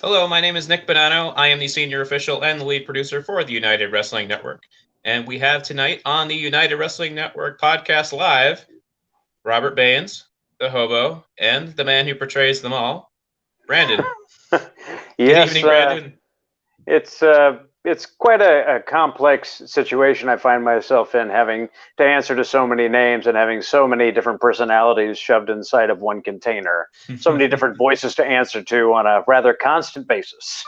Hello, my name is Nick Bonanno. I am the senior official and the lead producer for the United Wrestling Network. And we have tonight on the United Wrestling Network podcast live, Robert Baines, the hobo, and the man who portrays them all, Brandon. Good Yes, evening, Brandon. it's quite a complex situation I find myself in, having to answer to so many names and having so many different personalities shoved inside of one container. So many different voices to answer to on a rather constant basis.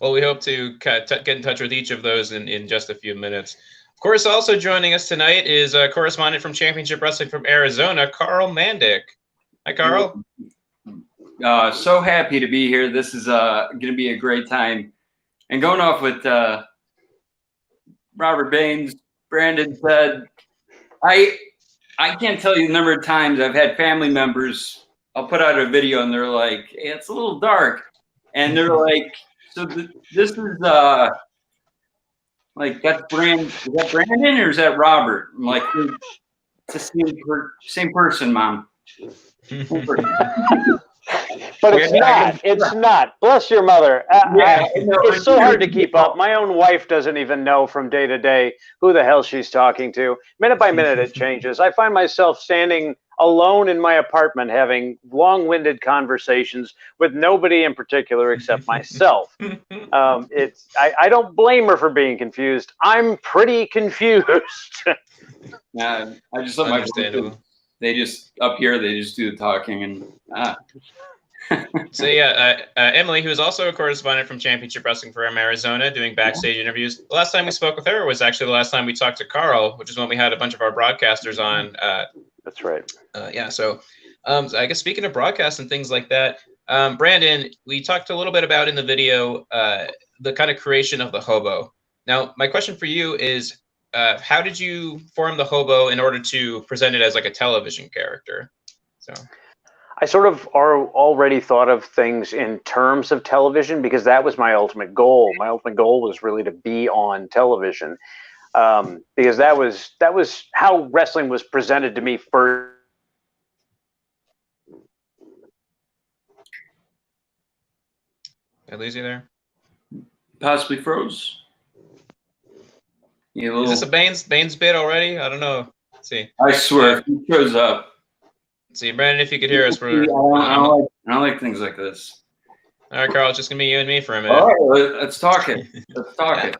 Well, we hope to get in touch with each of those in just a few minutes. Of course, also joining us tonight is a correspondent from Championship Wrestling from Arizona, Karl Mandik. Hi, Karl. So happy to be here. This is going to be a great time. And going off with Robert Baines, Brandon said, I can't tell you the number of times I've had family members, I'll put out a video and they're like, hey, it's a little dark. And they're like, so this is like, is that Brandon or is that Robert? I'm like, it's the same person, Mom. But it's not. It's not. Bless your mother. It's so hard to keep up. My own wife doesn't even know from day to day who the hell she's talking to. Minute by minute, it changes. I find myself standing alone in my apartment having long-winded conversations with nobody in particular except myself. I don't blame her for being confused. I'm pretty confused. I just let my voice, they just up here, they just do the talking and So yeah, Emily, who is also a correspondent from Championship Wrestling from Arizona, doing backstage interviews. The last time we spoke with her was actually the last time we talked to Karl, which is when we had a bunch of our broadcasters on. That's right. So I guess speaking of broadcasts and things like that, Brandon, we talked a little bit about in the video the kind of creation of the hobo. Now, my question for you is, how did you form the hobo in order to present it as like a television character? So I sort of already thought of things in terms of television because that was my ultimate goal. My ultimate goal was really to be on television because that was how wrestling was presented to me first. Did I lose you there? Possibly froze. Is this a Baines bit already? I don't know. Let's see. I swear, if he shows up. See, Brandon, if you could hear us, I don't like things like this. All right, Karl, it's just gonna be you and me for a minute. All right, let's talk it. Let's talk it.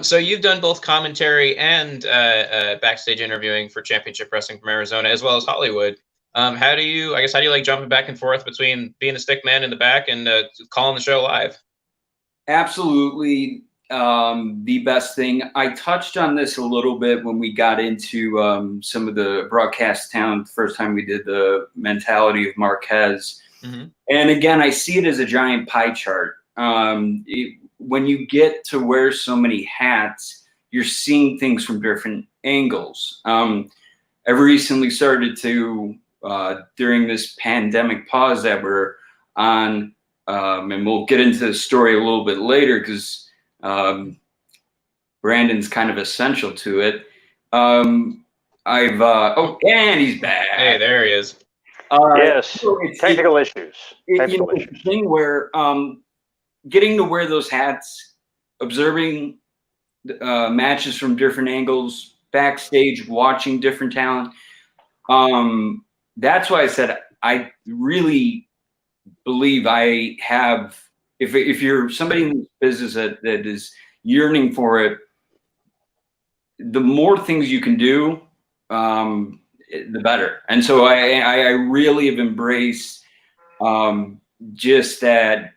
So you've done both commentary and backstage interviewing for Championship Wrestling from Arizona, as well as Hollywood. How do you like jumping back and forth between being a stick man in the back and calling the show live? Absolutely. The best thing. I touched on this a little bit when we got into some of the broadcast talent the first time we did the mentality of Marquez. Mm-hmm. And again, I see it as a giant pie chart. When you get to wear so many hats, you're seeing things from different angles. I've recently started to, during this pandemic pause that we're on, and we'll get into the story a little bit later because Brandon's kind of essential to it. And he's back. Hey, there he is. Yes, so technical issues. The thing where getting to wear those hats, observing matches from different angles, backstage, watching different talent. That's why I said I really believe I have. If you're somebody in this business that is yearning for it, the more things you can do, the better. And so I really have embraced just that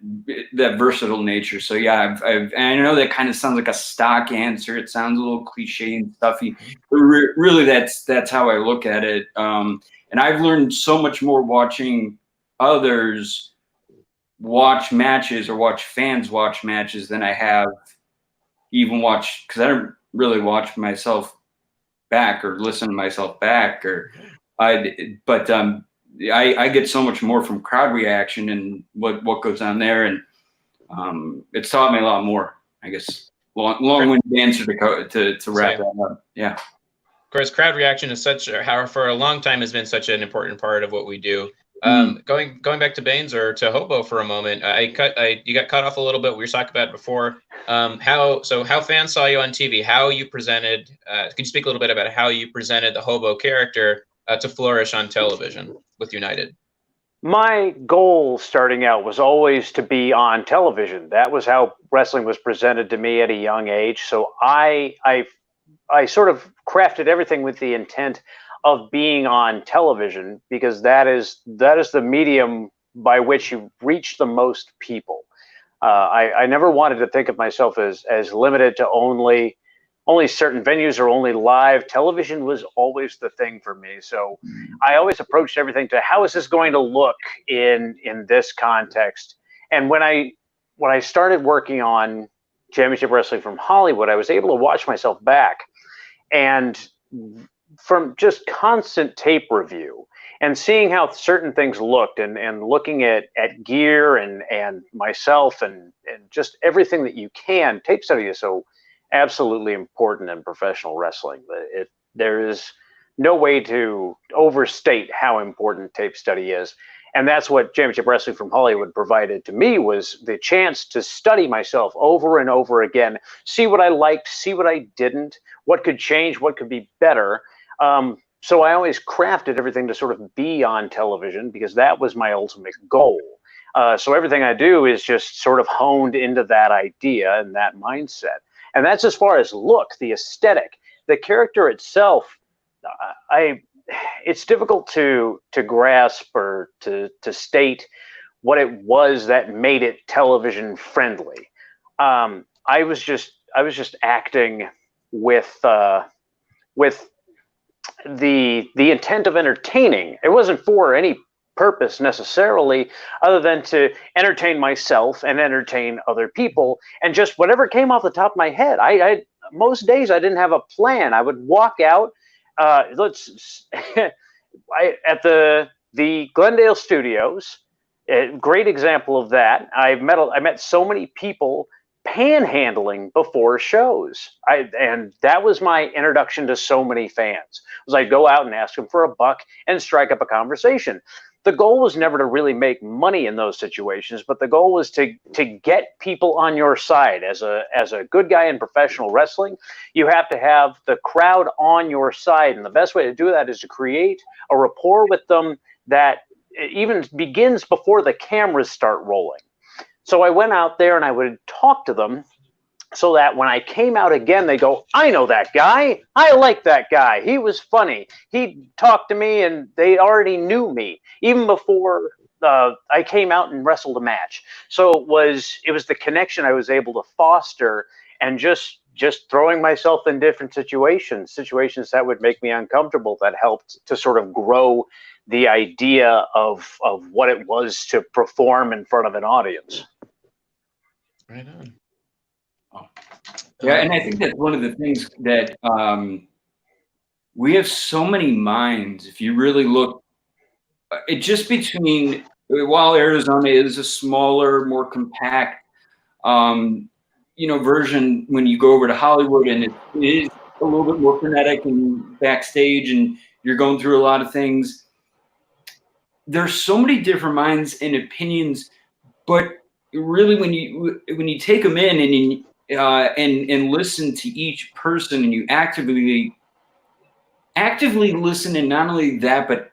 versatile nature. So yeah, and I know that kind of sounds like a stock answer. It sounds a little cliche and stuffy, but really that's how I look at it. And I've learned so much more watching others watch matches or watch fans watch matches than I have even watched, because I don't really watch myself back or listen to myself back, I get so much more from crowd reaction and what goes on there, and it's taught me a lot more, I guess. Long-winded answer to wrap that up. Yeah. Of course, crowd reaction is for a long time has been such an important part of what we do. Going back to Baines or to Hobo for a moment, you got cut off a little bit. We were talking about it before. How fans saw you on TV, how you presented. Can you speak a little bit about how you presented the Hobo character to flourish on television with United? My goal starting out was always to be on television. That was how wrestling was presented to me at a young age. So I sort of crafted everything with the intent of being on television, because that is the medium by which you reach the most people. I never wanted to think of myself as limited to only certain venues or only live. Television was always the thing for me. So I always approached everything to how is this going to look in this context. And when I started working on Championship Wrestling from Hollywood, I was able to watch myself back, and from just constant tape review and seeing how certain things looked, and looking at gear and myself and just everything that you can. Tape study is so absolutely important in professional wrestling. There is no way to overstate how important tape study is. And that's what Championship Wrestling from Hollywood provided to me, was the chance to study myself over and over again, see what I liked, see what I didn't, what could change, what could be better. So I always crafted everything to sort of be on television, because that was my ultimate goal. So everything I do is just sort of honed into that idea and that mindset. And that's as far as look, the aesthetic. The character itself, it's difficult to grasp or to state what it was that made it television friendly. I was just acting with the intent of entertaining. It wasn't for any purpose necessarily, other than to entertain myself and entertain other people, and just whatever came off the top of my head. I most days I didn't have a plan. I would walk out. At the Glendale Studios, a great example of that. I met so many people panhandling before shows. And that was my introduction to so many fans. Was I'd go out and ask them for $1 and strike up a conversation. The goal was never to really make money in those situations, but the goal was to get people on your side. As a good guy in professional wrestling, you have to have the crowd on your side, and the best way to do that is to create a rapport with them that even begins before the cameras start rolling. So I went out there and I would talk to them, so that when I came out again, they go, I know that guy. I like that guy. He was funny. He talked to me, and they already knew me even before I came out and wrestled a match. So it was the connection I was able to foster, and just throwing myself in different situations that would make me uncomfortable, that helped to sort of grow the idea of what it was to perform in front of an audience. Right on. Yeah, and I think that's one of the things that we have so many minds. If you really look, it just between, while Arizona is a smaller, more compact, version, when you go over to Hollywood, and it is a little bit more frenetic and backstage, and you're going through a lot of things. There's so many different minds and opinions, but really, when you take them in and listen to each person, and you actively listen, and not only that, but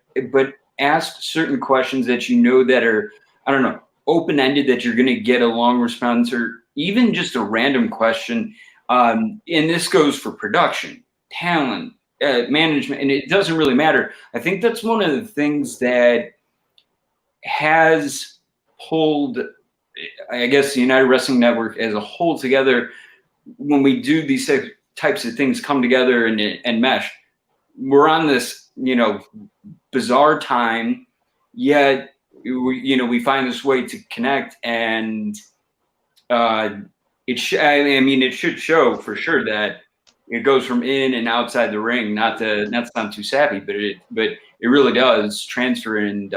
ask certain questions that that are, I don't know, open-ended, that you're going to get a long response, or even just a random question. And this goes for production, talent, management, and it doesn't really matter. I think that's one of the things that has pulled, I guess, the United Wrestling Network as a whole together. When we do these types of things come together and mesh, we're on this, bizarre time, yet, we find this way to connect, and it should show for sure that it goes from in and outside the ring. Not to sound too sappy, but it really does transfer. And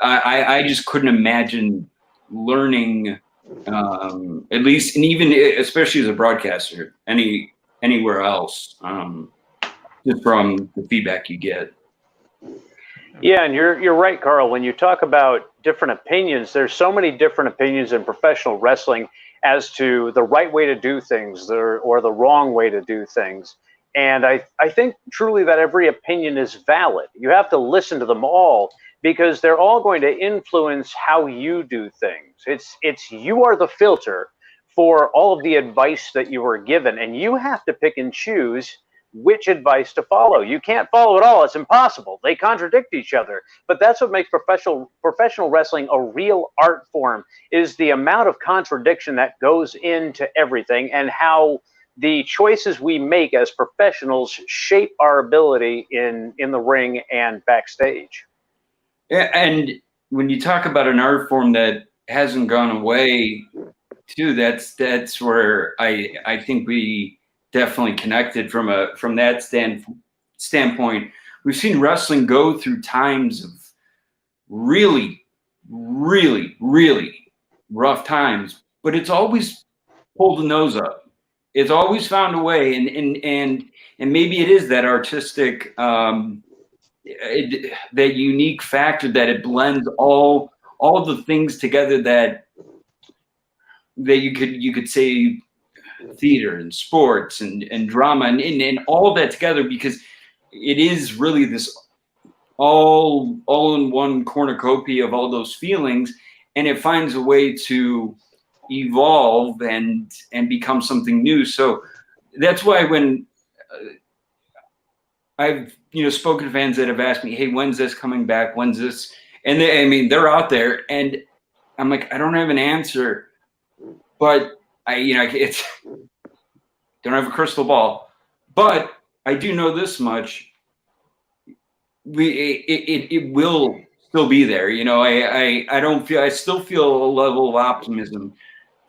I just couldn't imagine learning, at least, and even especially as a broadcaster, anywhere else, just from the feedback you get. Yeah, and you're right, Karl. When you talk about different opinions, there's so many different opinions in professional wrestling as to the right way to do things or the wrong way to do things. And I think truly that every opinion is valid. You have to listen to them all because they're all going to influence how you do things. It's you are the filter for all of the advice that you were given, and you have to pick and choose which advice to follow. You can't follow it all. It's impossible. They contradict each other. But that's what makes professional wrestling a real art form, is the amount of contradiction that goes into everything and how the choices we make as professionals shape our ability in the ring and backstage. Yeah, and when you talk about an art form that hasn't gone away, too, that's where I think we definitely connected from that standpoint. We've seen wrestling go through times of really, really, really rough times, but it's always pulled the nose up. It's always found a way, and maybe it is that artistic, that unique factor that it blends all of the things together that you could say theater and sports and drama and all that together, because it is really this all in one cornucopia of all those feelings, and it finds a way to evolve and become something new. So that's why when I've spoken to fans that have asked me, hey, when's this coming back, when's this, and they're out there, and I'm like, I don't have an answer, but it's don't have a crystal ball, but I do know this much: it will still be there. I still feel a level of optimism.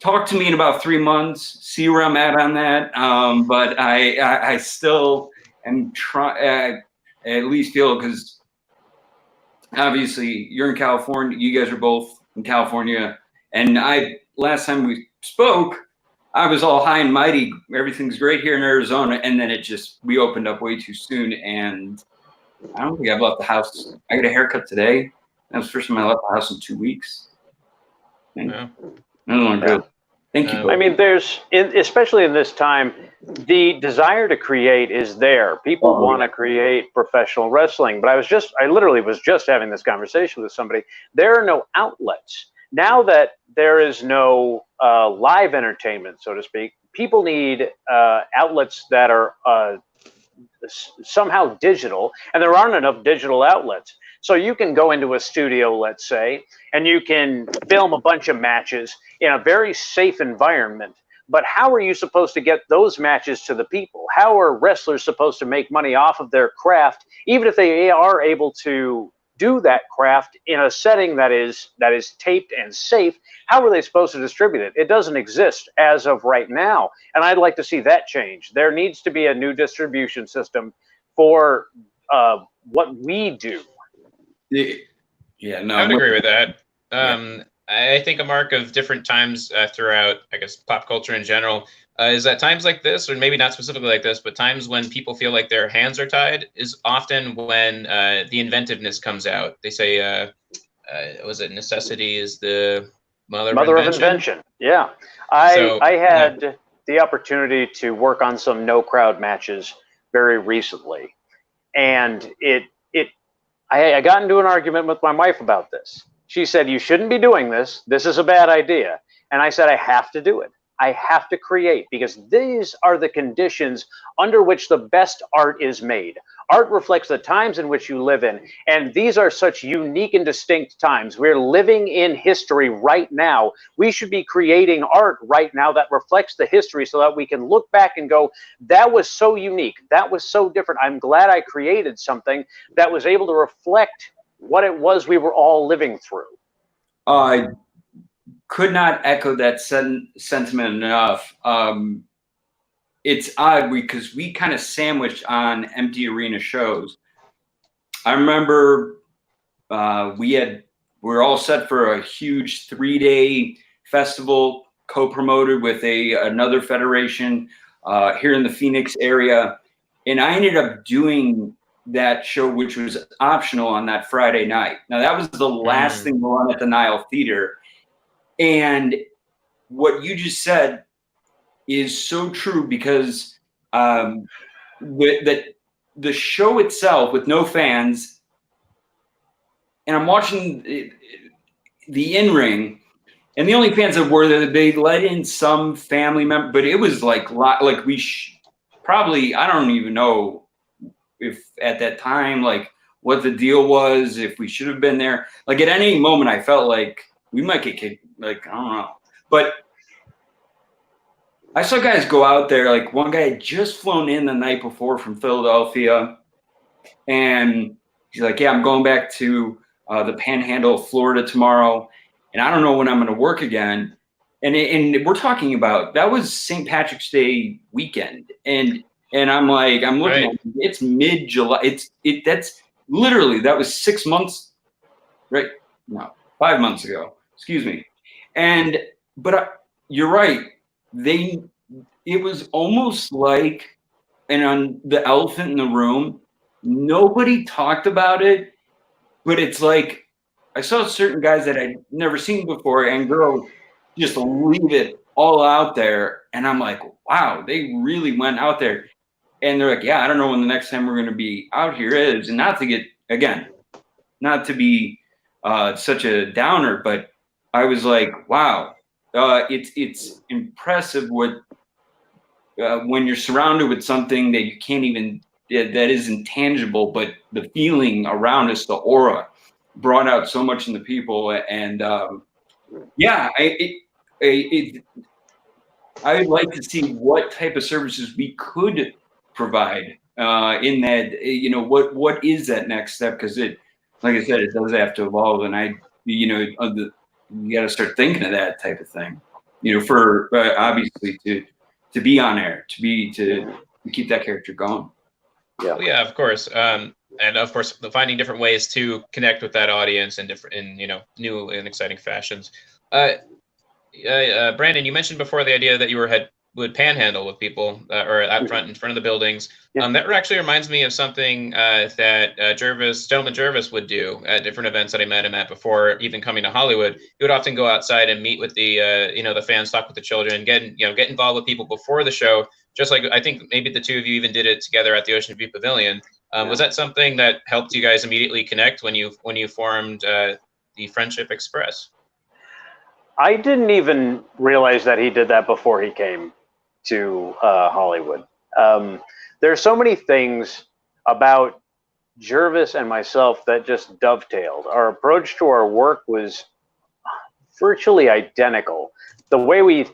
Talk to me in about 3 months, see where I'm at on that. But I still am trying, at least feel, because obviously you're in California, you guys are both in California, and last time we spoke, I was all high and mighty. Everything's great here in Arizona. And then we opened up way too soon. And I don't think I've left the house. I got a haircut today. That was the first time I left the house in 2 weeks. Yeah. Good. Thank you. I mean, especially in this time, the desire to create is there. People want to create professional wrestling. But I literally was just having this conversation with somebody. There are no outlets. Now that there is no live entertainment, so to speak, people need outlets that are somehow digital, and there aren't enough digital outlets. So you can go into a studio, let's say, and you can film a bunch of matches in a very safe environment. But how are you supposed to get those matches to the people? How are wrestlers supposed to make money off of their craft, even if they are able to do that craft in a setting that is taped and safe? How are they supposed to distribute it? It doesn't exist as of right now, and I'd like to see that change. There needs to be a new distribution system for what we do. Yeah, no, I would agree with that. I think a mark of different times throughout, I guess, pop culture in general, is that times like this, or maybe not specifically like this, but times when people feel like their hands are tied, is often when the inventiveness comes out. They say, was it necessity is the mother of invention? Yeah. I had the opportunity to work on some no crowd matches very recently, and I got into an argument with my wife about this. She said, you shouldn't be doing this. This is a bad idea. And I said, I have to do it. I have to create, because these are the conditions under which the best art is made. Art reflects the times in which you live in, and these are such unique and distinct times. We're living in history right now. We should be creating art right now that reflects the history so that we can look back and go, that was so unique. That was so different. I'm glad I created something that was able to reflect what it was we were all living through. I could not echo that sentiment enough. It's odd because we kind of sandwiched on empty arena shows. I remember we were all set for a huge 3-day festival co-promoted with another federation here in the Phoenix area, and I ended up doing that show, which was optional on that Friday night. Now that was the last thing to run at the Nile Theater. And what you just said is so true, because the show itself with no fans, and I'm watching the in-ring, and the only fans that were there, they let in some family member, but it was like we probably, I don't even know if at that time, like what the deal was, if we should have been there. Like at any moment, I felt like we might get kicked. Like, I don't know. But I saw guys go out there. Like one guy had just flown in the night before from Philadelphia. And he's like, yeah, I'm going back to the Panhandle of Florida tomorrow. And I don't know when I'm going to work again. And we're talking about, that was St. Patrick's Day weekend. And I'm like, I'm looking at it, it's mid-July. That's literally, that was 6 months, right? No, 5 months ago, excuse me. But you're right. It was almost like, and on the elephant in the room, nobody talked about it, but it's like, I saw certain guys that I'd never seen before and girls just leave it all out there. And I'm like, wow, they really went out there. And they're like, yeah, I don't know when the next time we're going to be out here is. And not to get, again, not to be such a downer, but I was like, wow, it's impressive what when you're surrounded with something that you can't even, that is intangible, but the feeling around us, the aura, brought out so much in the people. And yeah, I'd like to see what type of services we could provide in that, what is that next step? Because it, like I said, it does have to evolve. And you got to start thinking of that type of thing, for obviously to be on air, to keep that character going. Yeah. Well, yeah, of course. And of course, finding different ways to connect with that audience in new and exciting fashions. Brandon, you mentioned before the idea that you would panhandle with people or out front in front of the buildings. Yeah. That actually reminds me of something that Gentleman Jervis would do at different events that I met him at before even coming to Hollywood. He would often go outside and meet with the the fans, talk with the children, get involved with people before the show. Just like I think maybe the two of you even did it together at the Ocean View Pavilion. Was that something that helped you guys immediately connect when you formed the Friendship Express? I didn't even realize that he did that before he came to Hollywood. There's so many things about Jervis and myself that just dovetailed. Our approach to our work was virtually identical. The way we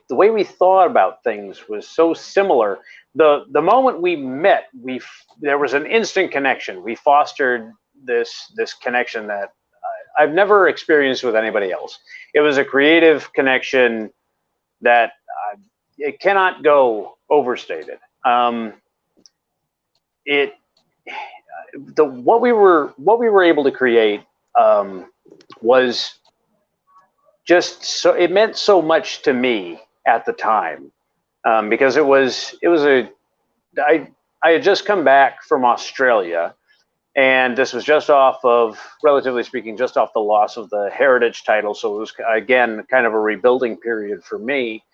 thought about things was so similar. The moment we met, there was an instant connection. We fostered this connection that I've never experienced with anybody else. It was a creative connection that it cannot go overstated. What we were able to create was just so, it meant so much to me at the time, because I had just come back from Australia. And this was just off of, relatively speaking, just off the loss of the Heritage title. So it was, again, kind of a rebuilding period for me.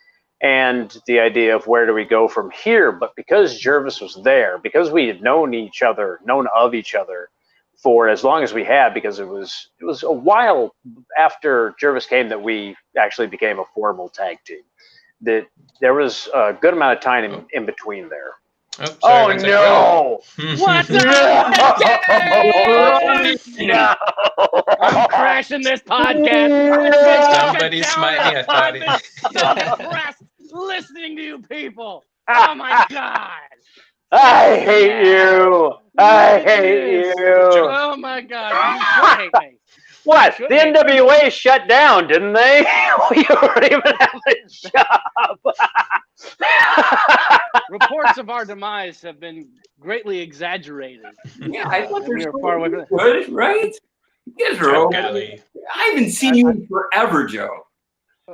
And the idea of where do we go from here? But because Jervis was there, because we had known of each other for as long as we had, because it was a while after Jervis came that we actually became a formal tag team. That there was a good amount of time in between there. Oh no! What's up? No! I'm crashing this podcast. Somebody smite me. I thought I'm depressed listening to you people. Oh my god! I hate you. I hate you. Oh my god! You should hate me. What? The NWA shut down, didn't they? We weren't even having a job. Reports of our demise have been greatly exaggerated. Yeah, I thought we were far away from it. Good, right? You guys are okay. I haven't seen you in forever, Joe.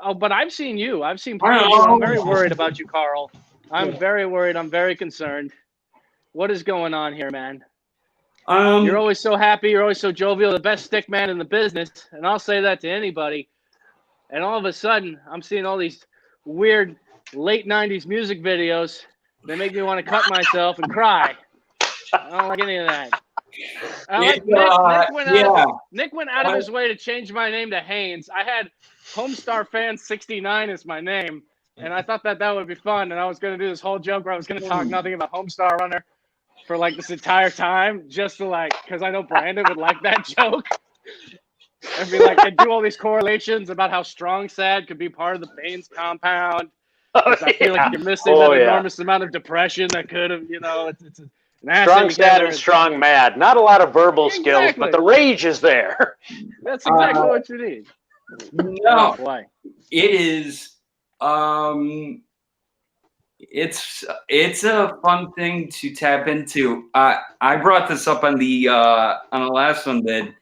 Oh, but I've seen you. I've seen plenty of you. I'm very worried about you, Karl. I'm very worried. I'm very concerned. What is going on here, man? You're always so happy. You're always so jovial. The best stick man in the business. And I'll say that to anybody. And all of a sudden, I'm seeing all these weird late 90s music videos. They make me want to cut myself and cry. I don't like any of that. Nick went out of his way to change my name to Haynes. I had Homestar Fan 69 as my name, and I thought that would be fun. And I was going to do this whole joke where I was going to talk nothing about Homestar Runner for like this entire time, just to like, because I know Brandon would like that joke. And be like, and do all these correlations about how Strong Sad could be part of the Baines compound. I feel like you're missing that enormous amount of depression that could have, it's an Strong Sad and Strong Mad. Not a lot of verbal skills, but the rage is there. That's exactly what you need. No, it is. It's a fun thing to tap into. I brought this up on the last one that,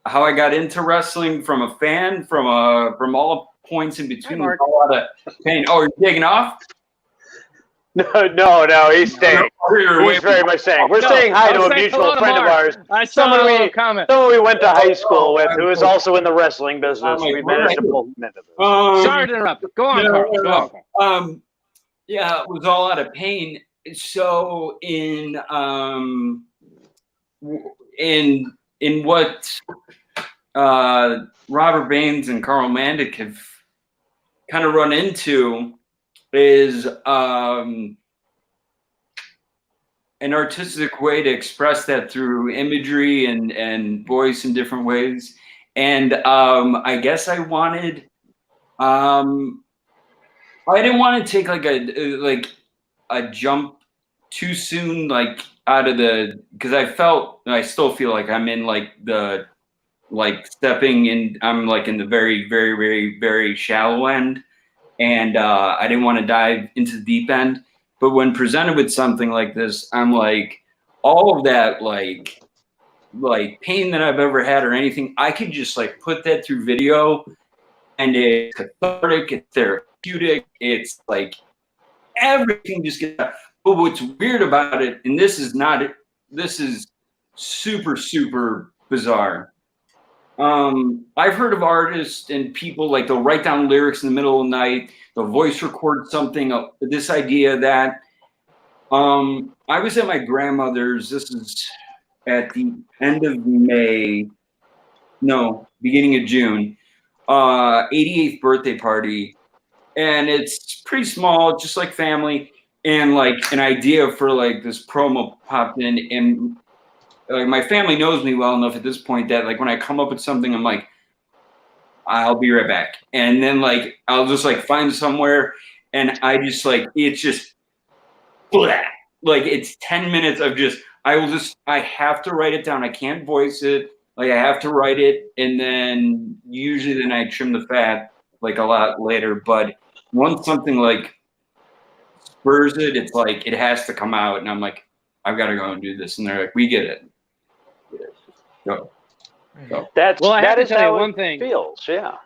how I got into wrestling from a fan, from all points in between. A lot of pain. Oh, you're taking off? No, he's staying. He's very much staying. We're saying hi to a mutual friend of ours. Someone we went to high school with, who is also in the wrestling business. We managed to pull him into this. Sorry to interrupt. Go on, Carl. Yeah, it was all out of pain. So in what Robert Baines and Karl Mandik have kind of run into is an artistic way to express that through imagery and voice in different ways. And I guess I wanted, I didn't want to take like a jump too soon, like out of because I still feel like I'm in stepping in, I'm like in the very, very, very, very shallow end. And I didn't want to dive into the deep end. But when presented with something like this, I'm like, all of that like pain that I've ever had or anything, I could just like put that through video, and it's cathartic, it's therapeutic, it's like everything just gets out. But what's weird about it, and this is super, super bizarre. I've heard of artists and people like they'll write down lyrics in the middle of the night, they'll voice record something, this idea that. I was at my grandmother's, this is at the end of May, no, beginning of June, 88th birthday party. And it's pretty small, just like family. And like an idea for like this promo popped in, and my family knows me well enough at this point that like when I come up with something, I'm like, I'll be right back. And then like I'll just like find somewhere, and I just like it's just blah. Like it's 10 minutes of just I have to write it down. I can't voice it. Like I have to write it, and then usually then I trim the fat like a lot later. But once something like spurs it, it's like it has to come out, and I'm like, I've got to go and do this. And they're like, we get it. Go. That is how one thing feels. Yeah.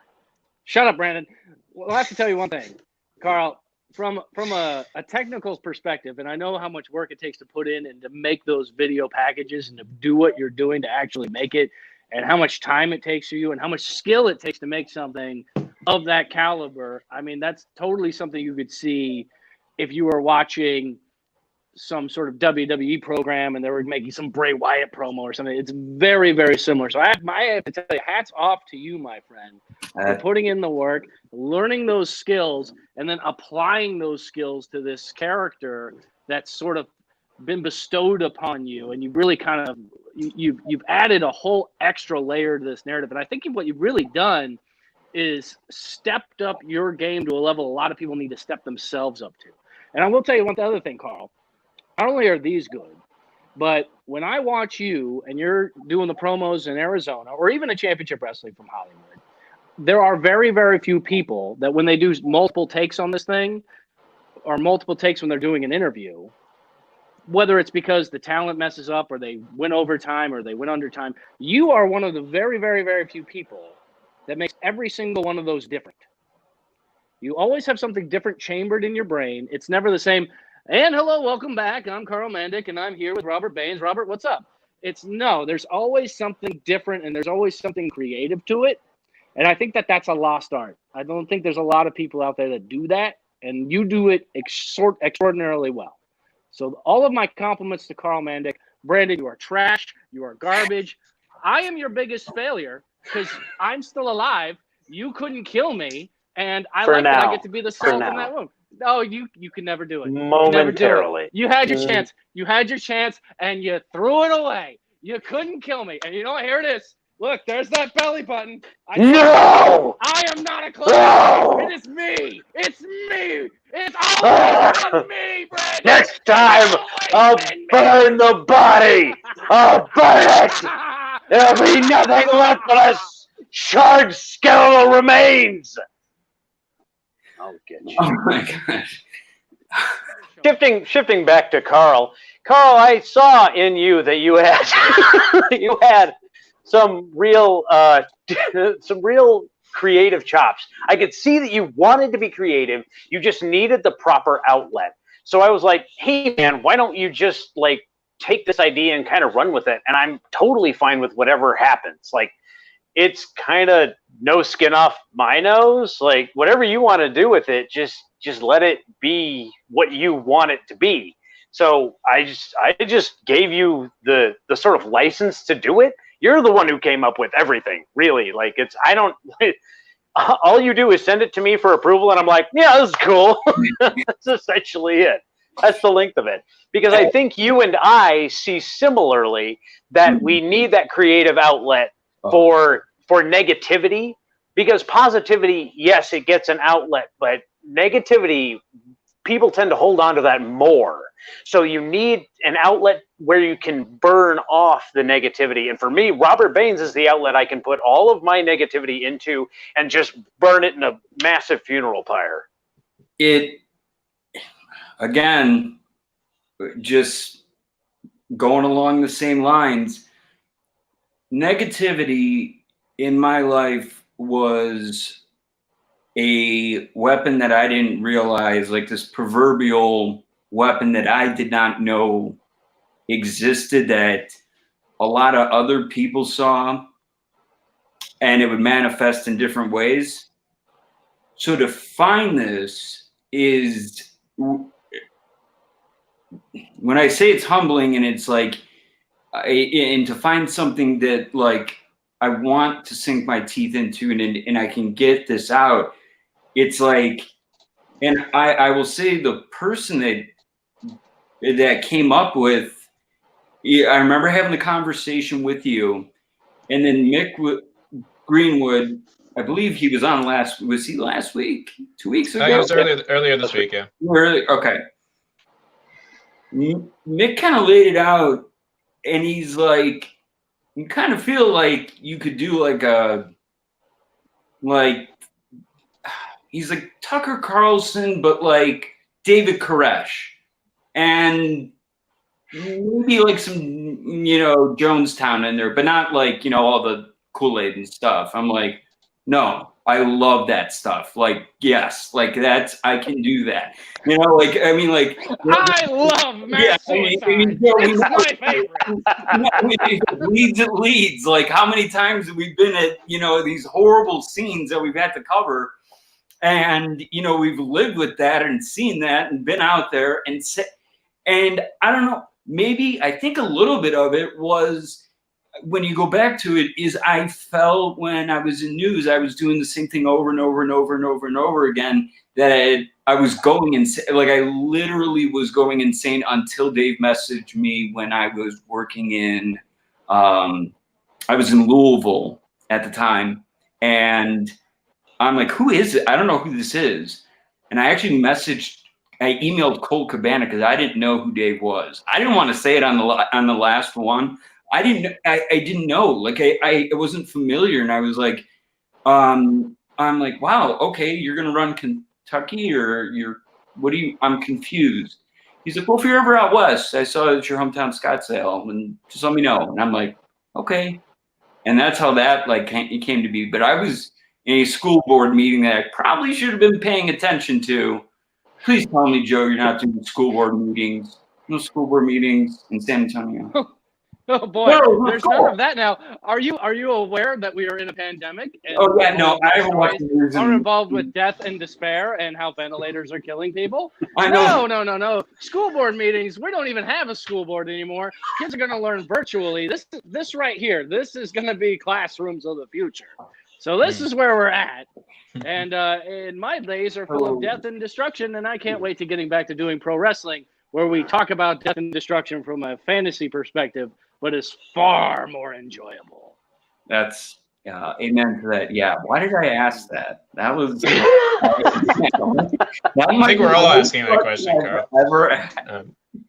Shut up, Brandon. Well, I have to tell you one thing, Carl. From a technical perspective, and I know how much work it takes to put in and to make those video packages and to do what you're doing to actually make it, and how much time it takes for you and how much skill it takes to make something of that caliber. I mean, that's totally something you could see if you were watching some sort of WWE program and they were making some Bray Wyatt promo or something. It's very, very similar. So I have to tell you, hats off to you, my friend, for putting in the work, learning those skills, and then applying those skills to this character that's sort of been bestowed upon you. And you've really kind of, you've added a whole extra layer to this narrative. And I think what you've really done is stepped up your game to a level a lot of people need to step themselves up to. And I will tell you one other thing, Carl. Not only are these good, but when I watch you and you're doing the promos in Arizona or even a Championship Wrestling from Hollywood, there are very, very few people that when they do multiple takes on this thing or multiple takes when they're doing an interview, whether it's because the talent messes up or they went overtime or they went under time, you are one of the very, very, very few people that makes every single one of those different. You always have something different chambered in your brain. It's never the same. And hello, welcome back. I'm Karl Mandik, and I'm here with Robert Baines. Robert, what's up? There's always something different, and there's always something creative to it. And I think that that's a lost art. I don't think there's a lot of people out there that do that, and you do it extraordinarily well. So all of my compliments to Karl Mandik. Brandon, you are trash. You are garbage. I am your biggest failure because I'm still alive. You couldn't kill me, and I like that I get to be the salt in that room. No, you can never do it. Momentarily. You had your chance. You had your chance, and you threw it away. You couldn't kill me. And you know what? Here it is. Look, there's that belly button. No! I am not a clown. No! It is me. It's me. It's always been me, Brandon. Next time, I'll burn the body. I'll burn it. There'll be nothing left but a charred skeletal remains. I'll get you. Oh my gosh. Shifting back to Karl. Karl, I saw in you that you had some real creative chops. I could see that you wanted to be creative. You just needed the proper outlet. So I was like, hey man, why don't you just like take this idea and kind of run with it? And I'm totally fine with whatever happens. Like, it's kind of no skin off my nose. Like, whatever you want to do with it, just let it be what you want it to be. So I just gave you the sort of license to do it. You're the one who came up with everything, really. Like, all you do is send it to me for approval, and I'm like, yeah, this is cool. That's essentially it. That's the length of it. Because I think you and I see similarly that we need that creative outlet for negativity. Because positivity, yes, it gets an outlet, but negativity, people tend to hold on to that more. So you need an outlet where you can burn off the negativity. And for me, Robert Baines is the outlet I can put all of my negativity into and just burn it in a massive funeral pyre. It, again, just going along the same lines, negativity in my life was a weapon that I didn't realize, like this proverbial weapon that I did not know existed, that a lot of other people saw, and it would manifest in different ways. So to find this is, when I say it's humbling, and it's like, and to find something that like I want to sink my teeth into, and I can get this out, it's like, and I will say the person that came up with, I remember having the conversation with you, and then Mick Greenwood, I believe he was on was he last week? 2 weeks ago? It was earlier this week, yeah. Okay. Mick kind of laid it out, and he's like, you kind of feel like you could do he's like Tucker Carlson, but like David Koresh, and maybe like some, Jonestown in there, but not like, all the Kool-Aid and stuff. I'm like, no, I love that stuff. Like, yes, like I can do that. I love mass suicide. It's my favorite. It leads. Like, how many times have we been at, these horrible scenes that we've had to cover, and, we've lived with that and seen that and been out there and I don't know, maybe I think a little bit of it was, when you go back to it, is I felt when I was in news, I was doing the same thing over and over and over and over and over again, that I was going insane. Like, I literally was going insane until Dave messaged me when I was working in, I was in Louisville at the time, and I'm like, who is it? I don't know who this is. And I actually I emailed Colt Cabana because I didn't know who Dave was. I didn't want to say it on the last one. I didn't know. Like, I wasn't familiar, and I was like, I'm like, wow, okay, you're gonna run Kentucky, or I'm confused. He's like, well, if you're ever out west, I saw it's your hometown, Scottsdale, and just let me know. And I'm like, okay. And that's how that came to be. But I was in a school board meeting that I probably should have been paying attention to, Please tell me, Joe, you're not doing school board meetings. No school board meetings in San Antonio. Oh boy, No, there's none of that now. Are you aware that we are in a pandemic? And Oh yeah, no, I haven't watched the news. Are involved with death and despair and how ventilators are killing people? I know. No. School board meetings. We don't even have a school board anymore. Kids are going to learn virtually. This right here. This is going to be classrooms of the future. So this is where we're at. And my days are full of death and destruction, and I can't wait to getting back to doing pro wrestling, where we talk about death and destruction from a fantasy perspective, but it's far more enjoyable. That's amen to that. Yeah. Why did I ask that? That was. I think we're all asking that question, Karl.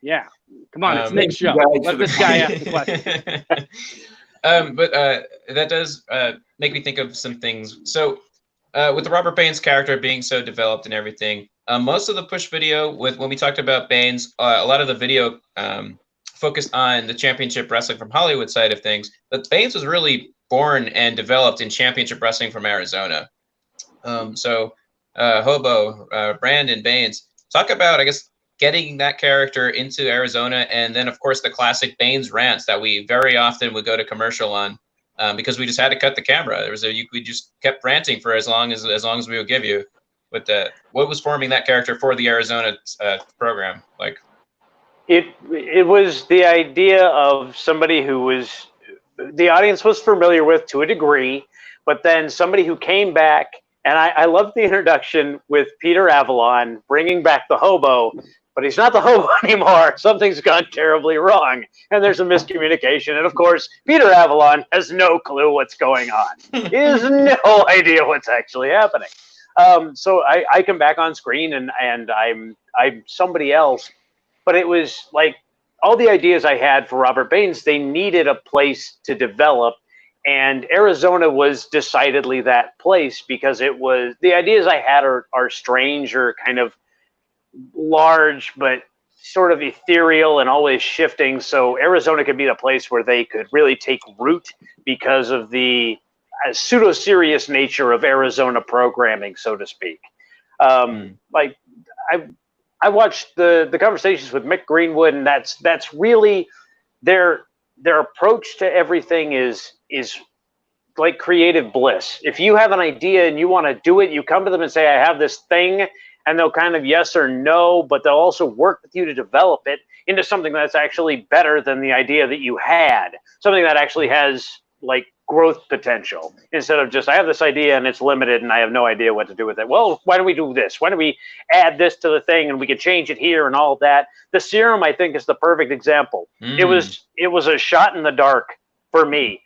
Yeah. Come on, it's Nick's show. Let this guy ask the question. But that does make me think of some things. So with the Robert Baines character being so developed and everything, most of the push video when we talked about Baines, a lot of the video focused on the championship wrestling from Hollywood side of things, but Baines was really born and developed in championship wrestling from Arizona. Hobo, Brandon Baines, talk about, I guess, getting that character into Arizona, and then of course the classic Baines rants that we very often would go to commercial on because we just had to cut the camera. We just kept ranting for as long as we would give you. But what was forming that character for the Arizona program like? It was the idea of somebody who the audience was familiar with to a degree, but then somebody who came back, and I loved the introduction with Peter Avalon bringing back the hobo, but he's not the hobo anymore. Something's gone terribly wrong, and there's a miscommunication. And of course, Peter Avalon has no clue what's going on. He has no idea what's actually happening. So I come back on screen, and I'm somebody else. But it was like all the ideas I had for Robert Baines, they needed a place to develop. And Arizona was decidedly that place because the ideas I had are strange or kind of large, but sort of ethereal and always shifting. So Arizona could be the place where they could really take root because of the pseudo-serious nature of Arizona programming, so to speak. Like I watched the conversations with Mick Greenwood, and that's really their approach to everything is like creative bliss. If you have an idea and you want to do it, you come to them and say, I have this thing, and they'll kind of yes or no, but they'll also work with you to develop it into something that's actually better than the idea that you had, something that actually has like growth potential, instead of just I have this idea and it's limited and I have no idea what to do with it. Well, why don't we do this? Why don't we add this to the thing and we can change it here and all of that? The serum, I think, is the perfect example. It was a shot in the dark for me.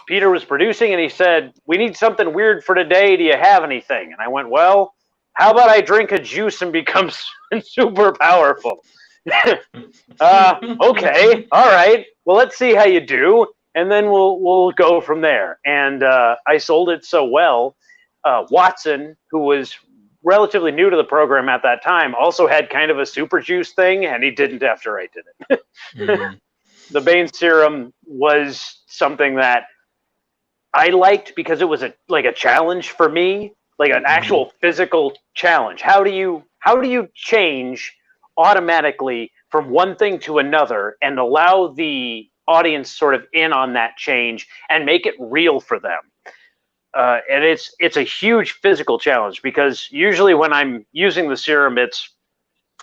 Peter was producing and he said, we need something weird for today. Do you have anything? And I went, well, how about I drink a juice and become super powerful? Okay, all right. Well, let's see how you do. And then we'll go from there. And I sold it so well. Watson, who was relatively new to the program at that time, also had kind of a super juice thing, and he didn't after I did it. The Baines serum was something that I liked because it was like a challenge for me, like an actual physical challenge. How do you change automatically from one thing to another and allow the audience sort of in on that change and make it real for them? And it's a huge physical challenge because usually when I'm using the serum, it's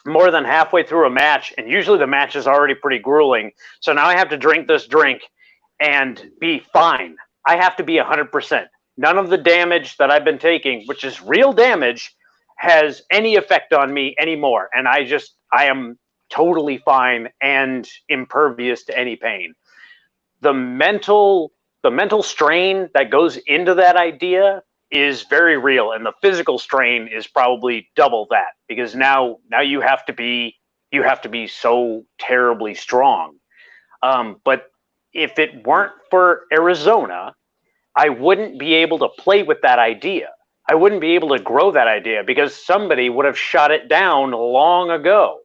more than halfway through a match, and usually the match is already pretty grueling. So now I have to drink this drink and be fine. I have to be 100%. None of the damage that I've been taking, which is real damage, has any effect on me anymore. And I am totally fine and impervious to any pain. The mental strain that goes into that idea is very real, and the physical strain is probably double that, because now you have to be so terribly strong. But if it weren't for Arizona, I wouldn't be able to play with that idea. I wouldn't be able to grow that idea because somebody would have shot it down long ago.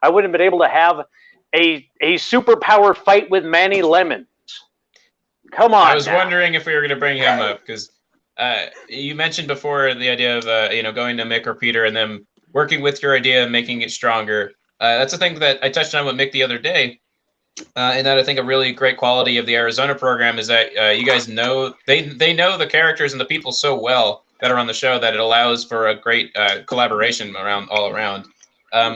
I wouldn't have been able to have a superpower fight with Manny Lemons. Come on. I was wondering if we were going to bring him up because you mentioned before the idea of going to Mick or Peter and them working with your idea and making it stronger. That's the thing that I touched on with Mick the other day. And that I think a really great quality of the Arizona program is that you guys know they know the characters and the people so well that are on the show that it allows for a great collaboration all around.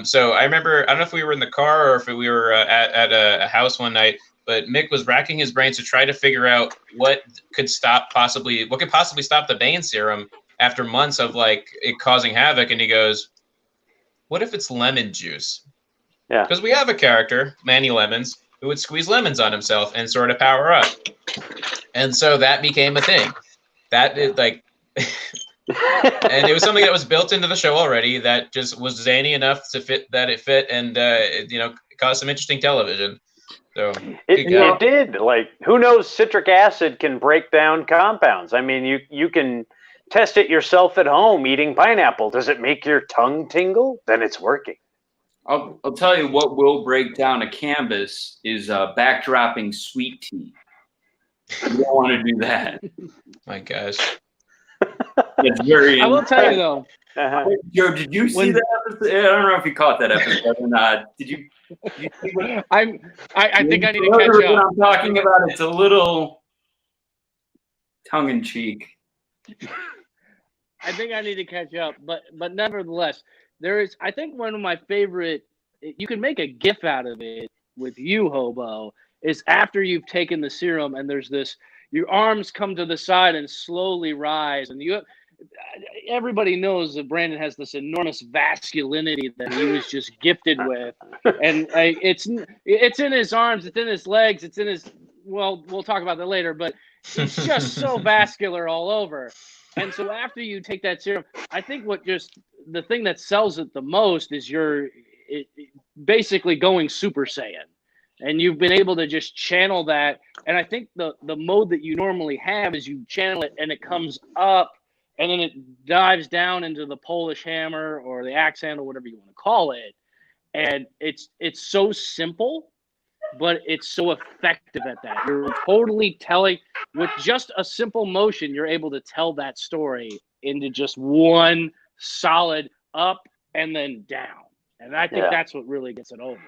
So I remember, I don't know if we were in the car or if we were at a house one night, but Mick was racking his brains to try to figure out what could possibly stop the Bane serum after months of like it causing havoc. And he goes, "What if it's lemon juice?" Yeah, because we have a character, Manny Lemons, who would squeeze lemons on himself and sort of power up. And so that became a thing. That is like, and it was something that was built into the show already that just was zany enough to fit and, caused some interesting television. So it did. Like, who knows, citric acid can break down compounds. I mean, you can test it yourself at home eating pineapple. Does it make your tongue tingle? Then it's working. I'll tell you what will break down a canvas is backdropping sweet tea. You don't want to do that. My gosh. It's very. I will tell you though. Joe, did you see that episode? I don't know if you caught that episode or not. Did you see what I think I need to catch up. What I'm talking about, it's a little tongue in cheek. I think I need to catch up, but nevertheless, there is. I think one of my favorite. You can make a GIF out of it with you, Hobo. Is after you've taken the serum and there's this. Your arms come to the side and slowly rise, and everybody knows that Brandon has this enormous masculinity that he was just gifted with, and it's in his arms, it's in his legs, it's in his. Well, we'll talk about that later, but it's just so vascular all over. And so after you take that serum, I think the thing that sells it the most is basically going Super Saiyan. And you've been able to just channel that. And I think the mode that you normally have is you channel it and it comes up and then it dives down into the Polish hammer or the axe handle, whatever you want to call it. And it's so simple, but it's so effective at that. You're totally telling, with just a simple motion, you're able to tell that story into just one solid up and then down. And I think that's what really gets it over.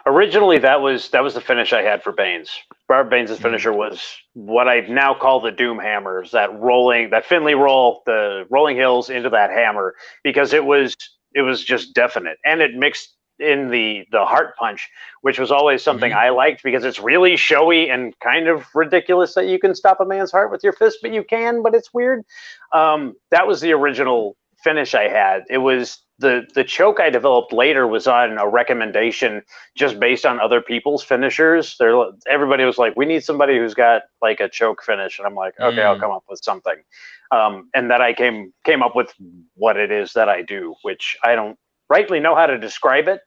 Originally, that was the finish I had for Baines. Robert Baines' finisher was what I now call the Doom Hammers, that Finley roll, the rolling hills into that hammer, because it was just definite. And it mixed in the heart punch, which was always something I liked because it's really showy and kind of ridiculous that you can stop a man's heart with your fist, but you can, but it's weird. That was the original finish I had. It was the choke I developed later was on a recommendation just based on other people's finishers. Everybody was like, we need somebody who's got like a choke finish. And I'm like, okay, I'll come up with something. And that I came up with what it is that I do, which I don't rightly know how to describe it.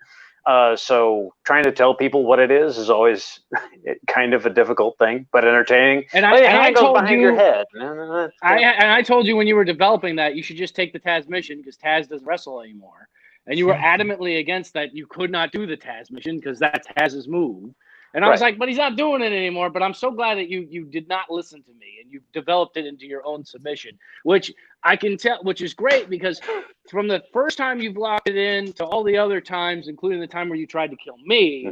So trying to tell people what it is always kind of a difficult thing, but entertaining. And I told you, your head. I told you when you were developing that you should just take the Taz mission because Taz doesn't wrestle anymore. And you were adamantly against that. You could not do the Taz mission because that's Taz's move. And I was like, but he's not doing it anymore. But I'm so glad that you did not listen to me and you developed it into your own submission, which I can tell, which is great because from the first time you've locked it in to all the other times, including the time where you tried to kill me,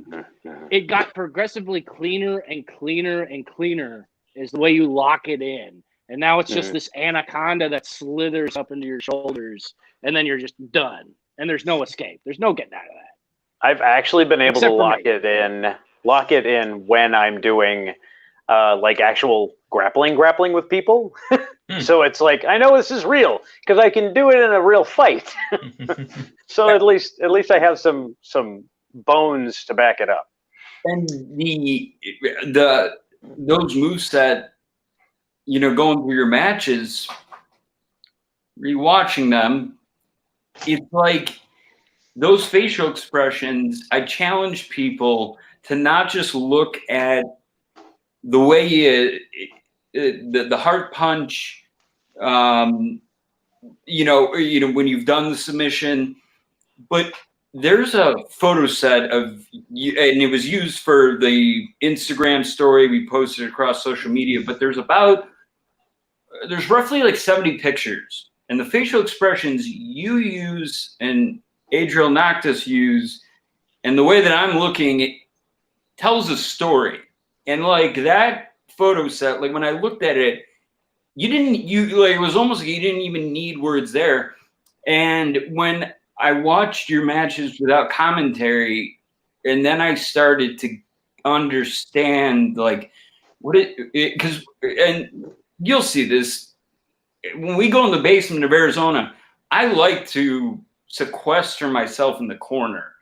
it got progressively cleaner and cleaner and cleaner is the way you lock it in. And now it's just this anaconda that slithers up into your shoulders and then you're just done. And there's no escape. There's no getting out of that. I've actually been able to lock it in when I'm doing like actual grappling with people. So it's like, I know this is real because I can do it in a real fight. So at least I have some bones to back it up. And those moveset, going through your matches, rewatching them, it's like those facial expressions. I challenge people to not just look at the way the heart punch, when you've done the submission, but there's a photo set of you, and it was used for the Instagram story we posted across social media, but there's roughly like 70 pictures. And the facial expressions you use and Adriel Noctis use, and the way that I'm looking, it tells a story. And like that photo set, like when I looked at it, it was almost like you didn't even need words there. And when I watched your matches without commentary, and then I started to understand like what because and you'll see this when we go in the basement of Arizona, I like to sequester myself in the corner.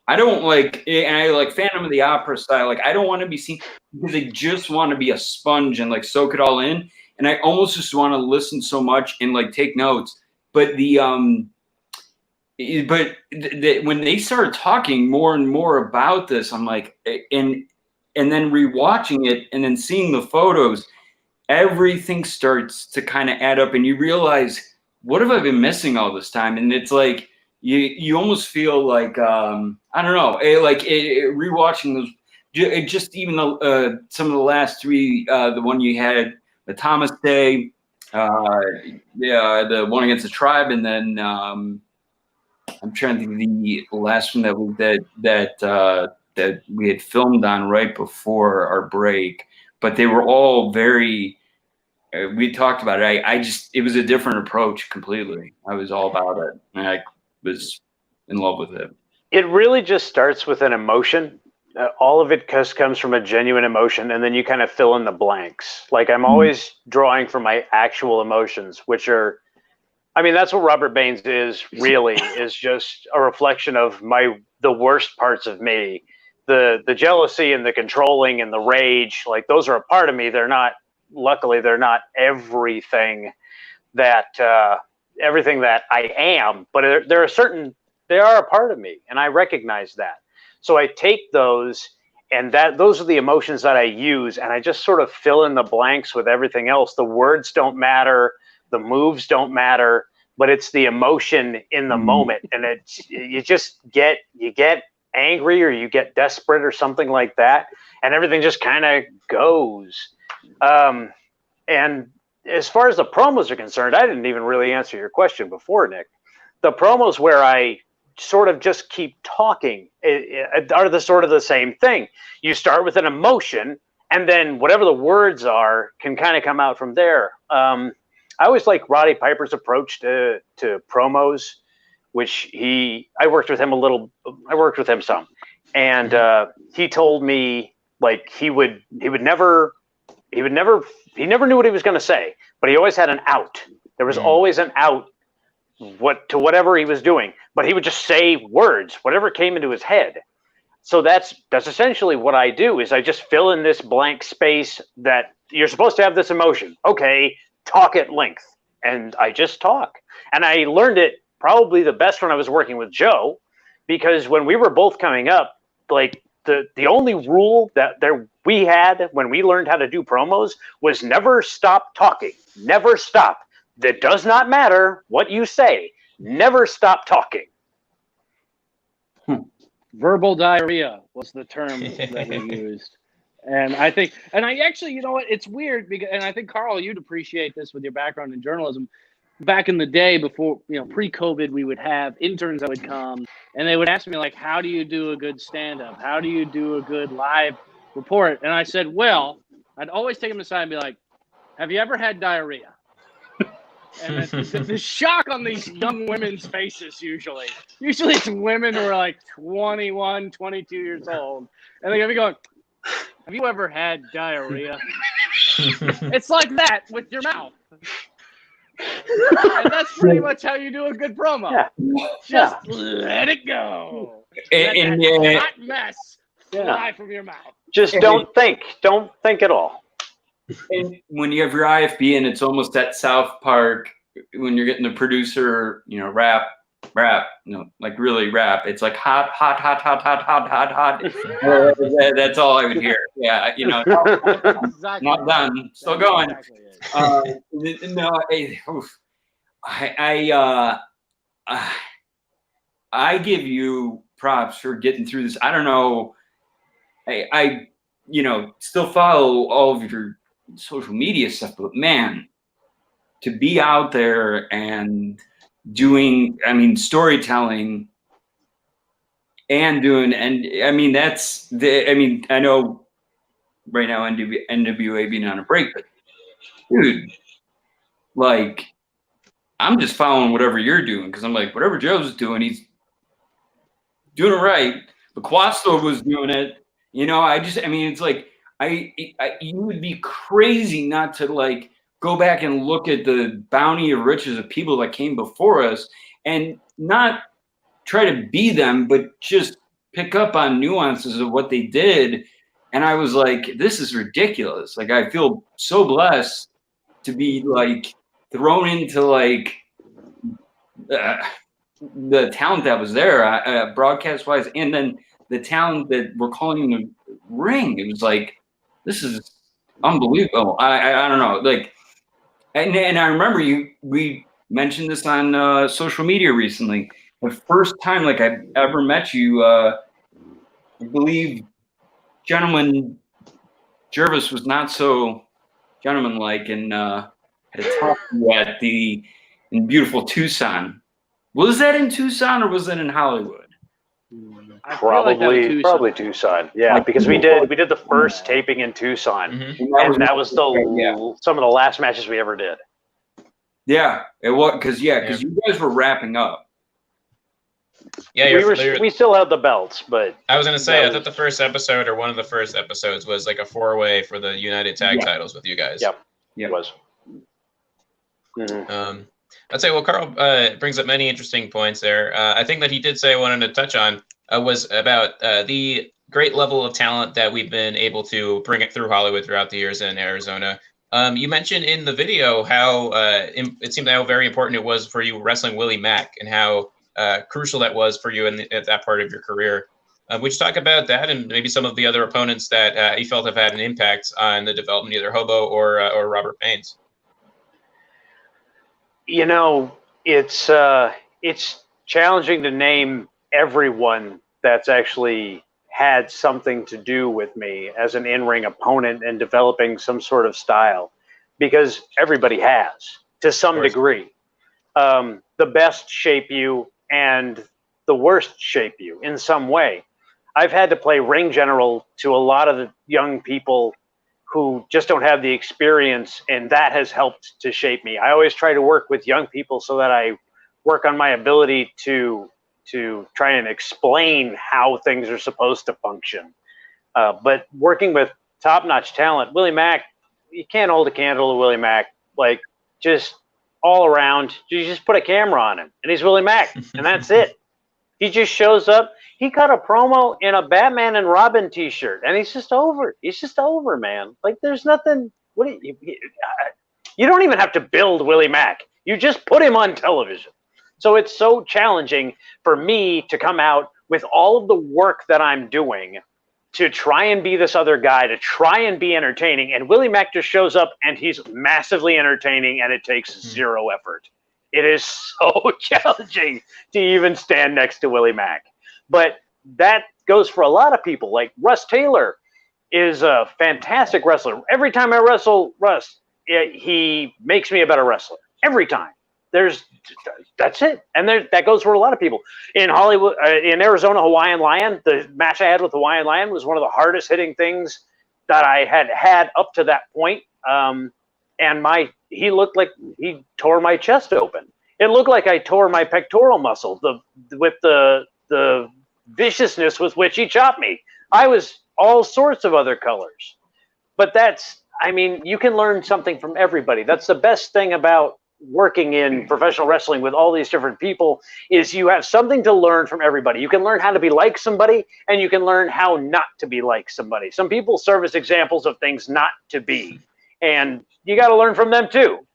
I don't like, and I like Phantom of the Opera style. Like, I don't want to be seen because I just want to be a sponge and like soak it all in. And I almost just want to listen so much and like take notes. But when they started talking more and more about this, I'm like, and then rewatching it and then seeing the photos, everything starts to kind of add up, and you realize, what have I been missing all this time? And it's like you almost feel like I don't know, rewatching those. Just even some of the last three, the one you had, the Thomas Day, the one against the Tribe, and then I'm trying to think of the last one that we had filmed on right before our break. But they were all very. We talked about it. It was a different approach completely. I was all about it, and I was in love with it. It really just starts with an emotion. All of it comes from a genuine emotion, and then you kind of fill in the blanks. Like I'm always drawing from my actual emotions, which are, I mean, that's what Robert Baines is really, is just a reflection of the worst parts of me. The jealousy and the controlling and the rage, like those are a part of me. Luckily, they're not everything that I am, but they are a part of me, and I recognize that. So I take those, and those are the emotions that I use, and I just sort of fill in the blanks with everything else. The words don't matter, the moves don't matter, but it's the emotion in the moment, and you get angry or you get desperate or something like that, and everything just kind of goes. And as far as the promos are concerned, I didn't even really answer your question before, Nick. The promos where I sort of just keep talking are the sort of the same thing. You start with an emotion, and then whatever the words are can kind of come out from there. I always like Roddy Piper's approach to promos, which I worked with him some, and he told me like he never knew what he was going to say, but he always had an out. There was always an out to whatever he was doing, but he would just say words, whatever came into his head. So that's essentially what I do, is I just fill in this blank space that you're supposed to have this emotion. Okay, talk at length. And I just talk. And I learned it probably the best when I was working with Joe, because when we were both coming up, like the only rule that we had when we learned how to do promos was never stop talking. Never stop. That does not matter what you say. Never stop talking. Verbal diarrhea was the term that we used. And I actually, you know what? It's weird because, and I think, Karl, you'd appreciate this with your background in journalism. Back in the day, before, pre-COVID, we would have interns that would come and they would ask me, like, how do you do a good stand-up? How do you do a good live report? And I said, well, I'd always take them aside and be like, have you ever had diarrhea? And the shock on these young women's faces, usually it's women who are like 21, 22 years old. And they're going to be going, have you ever had diarrhea? It's like that with your mouth. And that's pretty much how you do a good promo. Yeah. Just let it go. And that hot mess fly from your mouth. Just don't think. Don't think at all. And when you have your IFB, and it's almost at South Park when you're getting the producer, rap, like really rap. It's like hot. That's all I would hear. Yeah, exactly. Not done. Still going. Exactly I give you props for getting through this. I don't know. I still follow all of your social media stuff, but man, to be out there and doing, I mean, storytelling and doing, and I mean, that's the, I mean, I know right now NWA being on a break, but dude, like, I'm just following whatever you're doing because I'm like, whatever Joe's doing, he's doing it right. But Quasto was doing it, you know. I mean, it's like you would be crazy not to like go back and look at the bounty of riches of people that came before us and not try to be them, but just pick up on nuances of what they did. And I was like, this is ridiculous. Like, I feel so blessed to be like thrown into like the talent that was there, broadcast wise, and then the talent that we're calling the ring. It was like, this is unbelievable. I don't know, like, and I remember we mentioned this on social media recently. The first time like I've ever met you, I believe Gentleman Jervis was not so gentlemanlike and had to talk to you in beautiful Tucson. Was that in Tucson or was it in Hollywood? Probably Tucson. Yeah, because we did the first taping in Tucson, and that was some of the last matches we ever did. Yeah, it was because you guys were wrapping up. Yeah, we still had the belts, but I was gonna say, I thought the first episode or one of the first episodes was like a 4-way for the United Tag titles with you guys. Yep, it was. I'd say, well, Karl brings up many interesting points there. I think that he did say I wanted to touch on was about the great level of talent that we've been able to bring it through Hollywood throughout the years in Arizona. You mentioned in the video how it seemed how very important it was for you wrestling Willie Mack and how crucial that was for you at that part of your career. Would you talk about that and maybe some of the other opponents that you felt have had an impact on the development, either Hobo or Robert Baines? You know, it's challenging to name everyone that's actually had something to do with me as an in-ring opponent and developing some sort of style, because everybody has to some degree. The best shape you and the worst shape you in some way. I've had to play ring general to a lot of the young people who just don't have the experience, and that has helped to shape me. I always try to work with young people so that I work on my ability to try and explain how things are supposed to function. But working with top-notch talent, Willie Mack, you can't hold a candle to Willie Mack. Like, just all around, you just put a camera on him, and he's Willie Mack, and that's it. He just shows up. He cut a promo in a Batman and Robin T-shirt, and he's just over. He's just over, man. Like, there's nothing. You don't even have to build Willie Mack. You just put him on television. So it's so challenging for me to come out with all of the work that I'm doing to try and be this other guy, to try and be entertaining. And Willie Mack just shows up, and he's massively entertaining, and it takes zero effort. It is so challenging to even stand next to Willie Mack. But that goes for a lot of people. Like Russ Taylor is a fantastic wrestler. Every time I wrestle Russ, he makes me a better wrestler. Every time. That's it. And that goes for a lot of people. In Hollywood, in Arizona, Hawaiian Lion, the match I had with Hawaiian Lion was one of the hardest hitting things that I had up to that point. And he looked like he tore my chest open. It looked like I tore my pectoral muscle with the viciousness with which he chopped me. I was all sorts of other colors. But you can learn something from everybody. That's the best thing about working in professional wrestling with all these different people, is you have something to learn from everybody. You can learn how to be like somebody, and you can learn how not to be like somebody. Some people serve as examples of things not to be, and you got to learn from them too.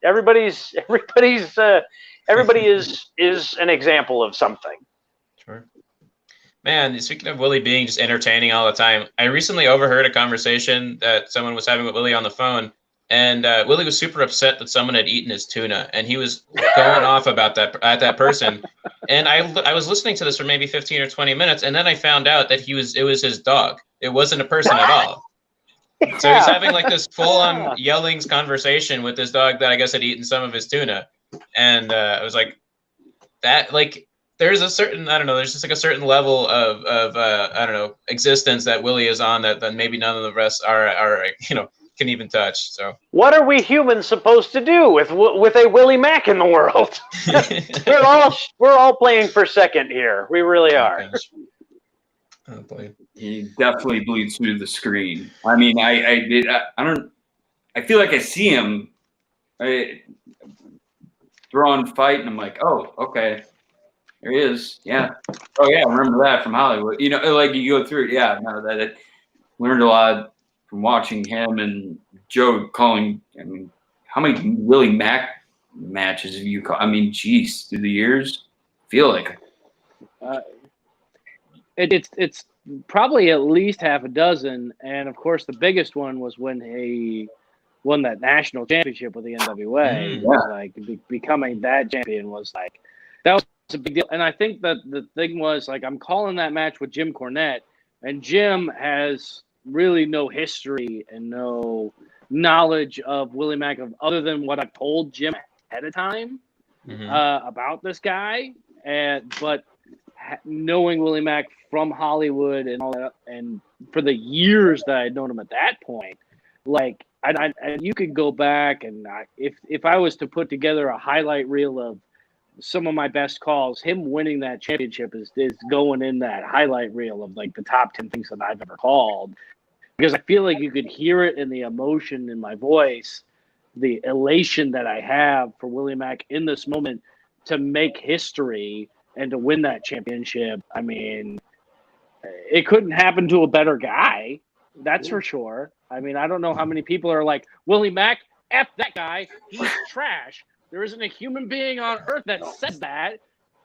Everybody is an example of something. Sure. Man, speaking of Willie being just entertaining all the time, I recently overheard a conversation that someone was having with Willie on the phone, and Willie was super upset that someone had eaten his tuna, and he was going off about that person. And I was listening to this for maybe 15 or 20 minutes, and then I found out that it was his dog. It wasn't a person at all. So he's having like this full-on yellings conversation with this dog that I guess had eaten some of his tuna, and I was like, that like there's a certain there's just like a certain level of I don't know existence that Willie is on that maybe none of the rest are can even touch. So what are we humans supposed to do with a Willie Mack in the world? we're all playing for second here. We really are. Oh boy. He definitely bleeds through the screen. I mean, I feel like I see him throwing fight, and I'm like, oh, okay, there he is. Yeah. Oh yeah, I remember that from Hollywood. Like you go through it. Yeah, no, that learned a lot from watching him and Joe calling. I mean, how many Willie Mack matches have you called? I mean, geez, through the years, I feel like. It's probably at least half a dozen, and of course the biggest one was when he won that national championship with the NWA. Like becoming that champion was like that was a big deal. And I think that the thing was like I'm calling that match with Jim Cornette, and Jim has really no history and no knowledge of Willie Mack other than what I told Jim ahead of time about this guy, but knowing Willie Mack from Hollywood and all that, and for the years that I'd known him at that point, like you could go back and if I was to put together a highlight reel of some of my best calls, him winning that championship is going in that highlight reel of like the top 10 things that I've ever called, because I feel like you could hear it in the emotion in my voice, the elation that I have for Willie Mack in this moment to make history and to win that championship. I mean, it couldn't happen to a better guy. That's for sure. I mean, I don't know how many people are like, Willie Mack, F that guy, he's trash. There isn't a human being on earth that says that.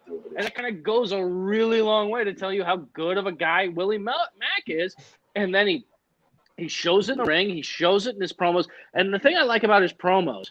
And it kind of goes a really long way to tell you how good of a guy Willie Mack is. And then he shows it in the ring. He shows it in his promos. And the thing I like about his promos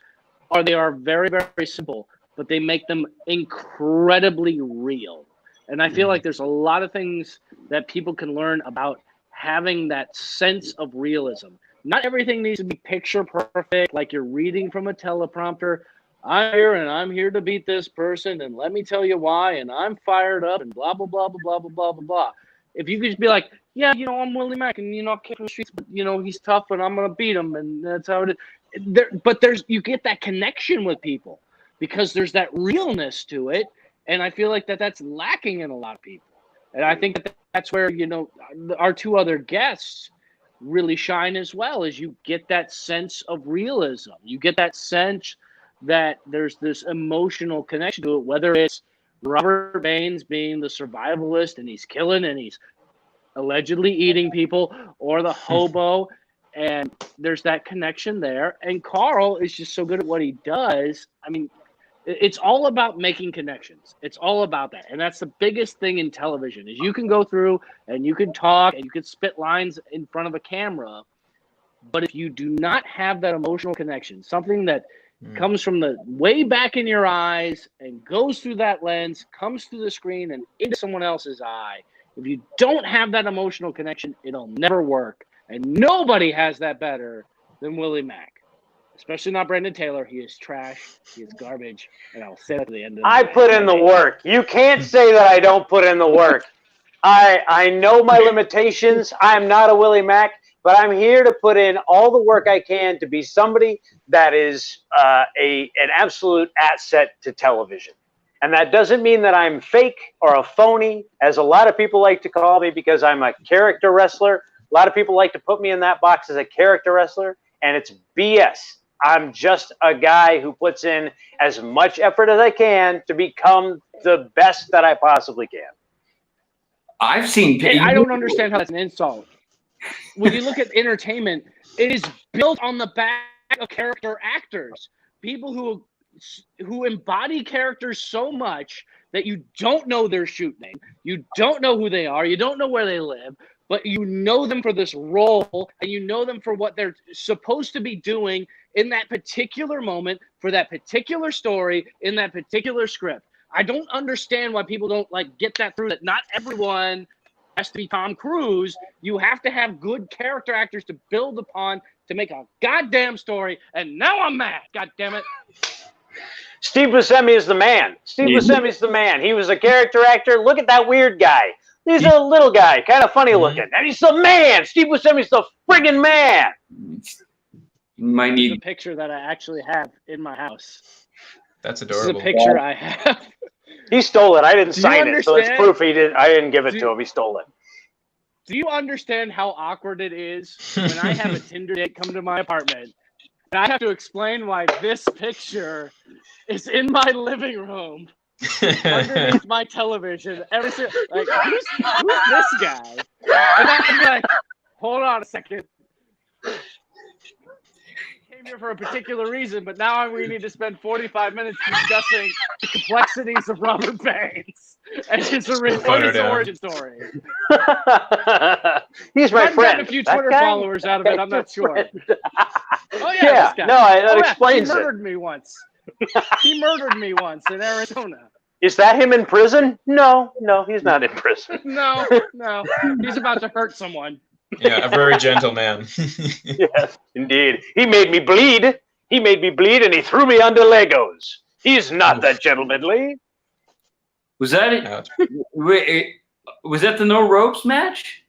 are they are very, very simple, but they make them incredibly real. And I feel like there's a lot of things that people can learn about having that sense of realism. Not everything needs to be picture perfect, like you're reading from a teleprompter. I'm here to beat this person, and let me tell you why, and I'm fired up, and blah, blah, blah, blah, blah, blah, blah, blah, blah. If you could just be like, yeah, I'm Willie Mack, and, I'll kick him in the streets, but, he's tough, and I'm going to beat him, and that's how it is. But you get that connection with people because there's that realness to it, and I feel like that's lacking in a lot of people. And I think that's where, our two other guests really shine as well, is you get that sense of realism. You get that sense that there's this emotional connection to it, whether it's Robert Baines being the survivalist and he's killing and he's allegedly eating people, or the hobo, and there's that connection there. And Karl is just so good at what he does. I mean, it's all about making connections. It's all about that. And that's the biggest thing in television is you can go through and you can talk and you can spit lines in front of a camera. But if you do not have that emotional connection, something that comes from the way back in your eyes and goes through that lens, comes through the screen and into someone else's eye, if you don't have that emotional connection, it'll never work. And nobody has that better than Willie Mack. Especially not Brendan Taylor. He is trash. He is garbage. And I'll say that at the end of the I put in the work. You can't say that I don't put in the work. I know my limitations. I'm not a Willie Mack, but I'm here to put in all the work I can to be somebody that is an absolute asset to television. And that doesn't mean that I'm fake or a phony, as a lot of people like to call me, because I'm a character wrestler. A lot of people like to put me in that box as a character wrestler, and it's BS. I'm just a guy who puts in as much effort as I can to become the best that I possibly can. I've seen. I don't understand how that's an insult. When you look at entertainment, it is built on the back of character actors, people who embody characters so much that you don't know their shoot name, you don't know who they are, you don't know where they live, but you know them for this role, and you know them for what they're supposed to be doing in that particular moment, for that particular story, in that particular script. I don't understand why people don't get that through, that not everyone has to be Tom Cruise. You have to have good character actors to build upon to make a goddamn story. And now I'm mad. God damn it. Steve Buscemi is the man. Steve Buscemi's the man. He was a character actor. Look at that weird guy. He's a little guy, kind of funny looking. And he's the man. Steve Buscemi's the friggin' man. You might need the picture that I actually have in my house. That's adorable. This is a picture I have. He stole it. I didn't sign it, so it's proof he did. I didn't give it to him. He stole it. Do you understand how awkward it is when I have a Tinder date come to my apartment and I have to explain why this picture is in my living room underneath my television? Who's this guy? And I'm like, hold on a second. Came here for a particular reason, but now we need to spend 45 minutes discussing the complexities of Robert Baines and his origin story. He's my friend. I've gotten a few Twitter followers out of it. I'm not sure. Oh yeah, this guy. No, that explains it. He murdered me once. He murdered me once in Arizona. Is that him in prison? No, he's not in prison. No, he's about to hurt someone. Yeah, a very gentle man. Yes, indeed. He made me bleed. He made me bleed, and he threw me under Legos. He's not that gentlemanly. Was that it? Wait, was that the no ropes match?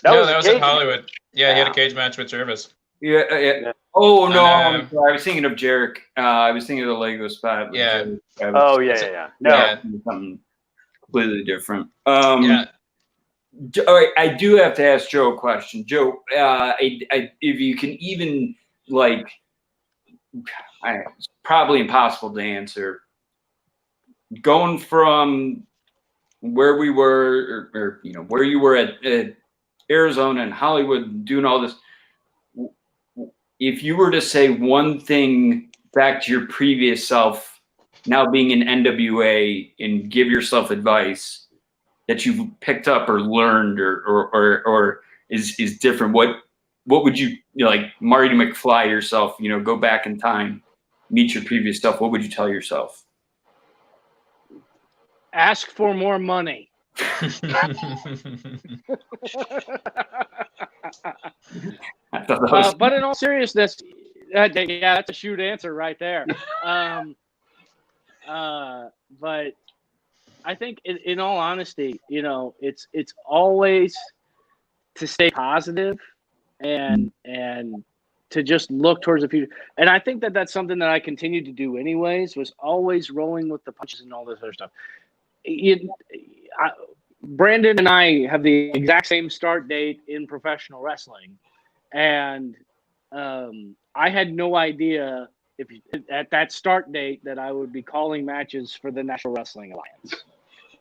No, that was in Hollywood. Yeah, he had a cage match with Jervis. Yeah. Oh no, I'm sorry. I was thinking of Jarek. I was thinking of the Lego spot. Yeah. Oh yeah. No, something completely different. Yeah. All right, I do have to ask Joe a question. Joe, if you can even it's probably impossible to answer. Going from where we were, or where you were at Arizona and Hollywood, doing all this. If you were to say one thing back to your previous self, now being in NWA, and give yourself advice that you've picked up or learned or is different, what would you like Marty McFly yourself, go back in time, meet your previous self, what would you tell yourself? Ask for more money. But in all seriousness, that's a shoot answer right there. But I think, in all honesty, it's always to stay positive and to just look towards the future. And I think that's something that I continued to do anyways, was always rolling with the punches and all this other stuff. Brandon and I have the exact same start date in professional wrestling. And I had no idea at that start date that I would be calling matches for the National Wrestling Alliance.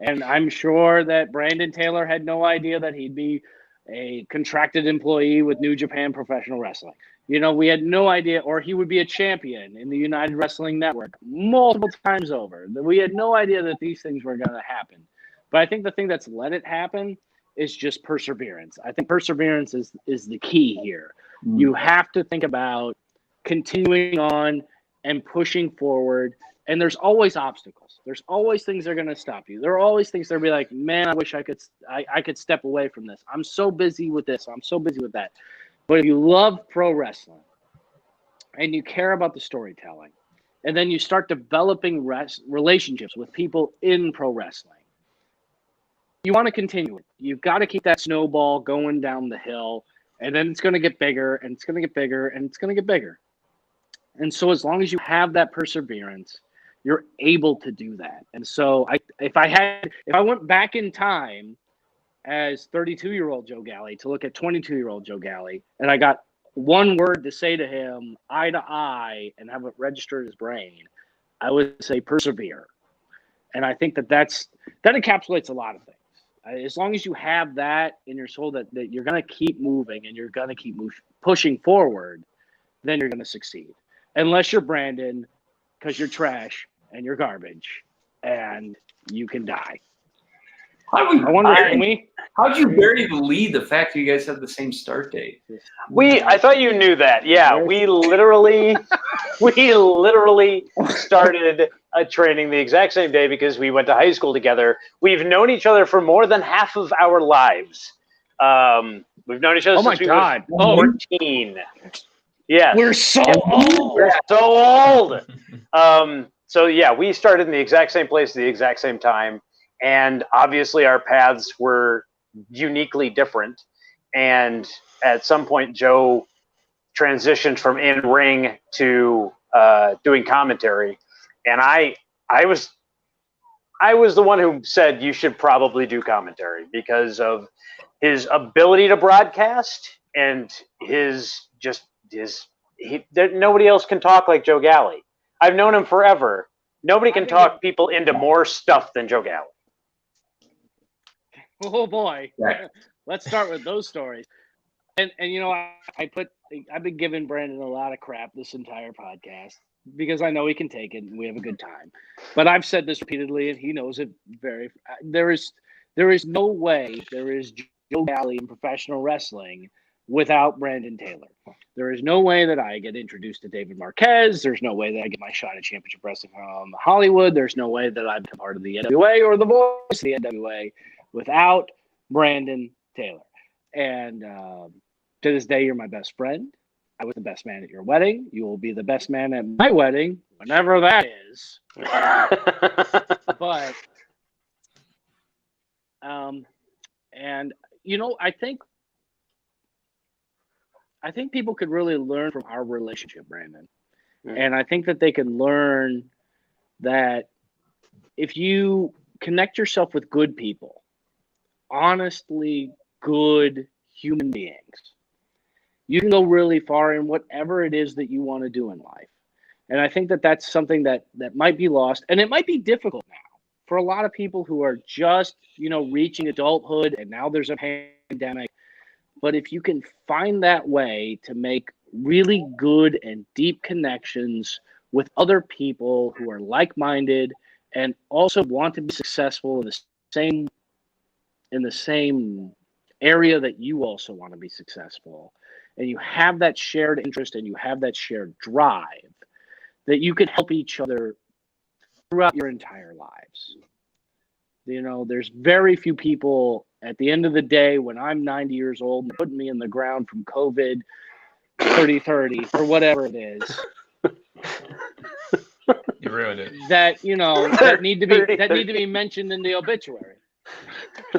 And I'm sure that Brandon Taylor had no idea that he'd be a contracted employee with New Japan Professional Wrestling. We had no idea, or he would be a champion in the United Wrestling Network multiple times over. We had no idea that these things were going to happen. But I think the thing that's let it happen is just perseverance. I think perseverance is the key here. You have to think about continuing on and pushing forward. And there's always obstacles. There's always things that are going to stop you. There are always things that are be like, man, I wish I could step away from this. I'm so busy with this. I'm so busy with that. But if you love pro wrestling and you care about the storytelling, and then you start developing relationships with people in pro wrestling, you want to continue it. You've got to keep that snowball going down the hill, and then it's going to get bigger, and it's going to get bigger, and it's going to get bigger. And so as long as you have that perseverance, you're able to do that. And so if I went back in time as 32-year-old Joe Galley to look at 22-year-old Joe Galley, and I got one word to say to him, eye to eye, and have it register in his brain, I would say persevere. And I think that encapsulates a lot of things. As long as you have that in your soul, that you're going to keep moving and you're going to keep pushing forward, then you're going to succeed. Unless you're Brandon, because you're trash and you're garbage and you can die. How'd you bury the lead, the fact that you guys have the same start date? I thought you knew that. Yeah, we literally We literally started training the exact same day because we went to high school together. We've known each other for more than half of our lives. We've known each other since we were 14. Yes. We're so old. We're so old. So yeah, we started in the exact same place at the exact same time. And obviously our paths were uniquely different. And at some point, Joe transitioned from in-ring to doing commentary. And I was the one who said you should probably do commentary because of his ability to broadcast and nobody else can talk like Joe Galley. I've known him forever. Nobody can talk people into more stuff than Joe Galley. Oh boy. Right. Let's start with those stories. And you know, I've been giving Brandon a lot of crap this entire podcast because I know he can take it and we have a good time. But I've said this repeatedly and he knows it there is no way there is Joe Galley in professional wrestling without Brandon Taylor. There is no way that I get introduced to David Marquez. There's no way that I get my shot at championship wrestling from Hollywood. There's no way that I become part of the NWA or the voice of the NWA without Brandon Taylor. And to this day, you're my best friend. I was the best man at your wedding. You will be the best man at my wedding, whenever that is. But, and you know, I think people could really learn from our relationship, Brandon. Mm. And I think that they can learn that if you connect yourself with good people, honestly good human beings, you can go really far in whatever it is that you want to do in life. And I think that that's something that might be lost. And it might be difficult now for a lot of people who are just, you know, reaching adulthood and now there's a pandemic. But if you can find that way to make really good and deep connections with other people who are like-minded and also want to be successful in the same area that you also want to be successful, and you have that shared interest and you have that shared drive, that you can help each other throughout your entire lives. You know, there's very few people at the end of the day when I'm 90 years old and putting me in the ground from COVID 30 or whatever it is. You ruined it. That, you know, that need to be mentioned in the obituary.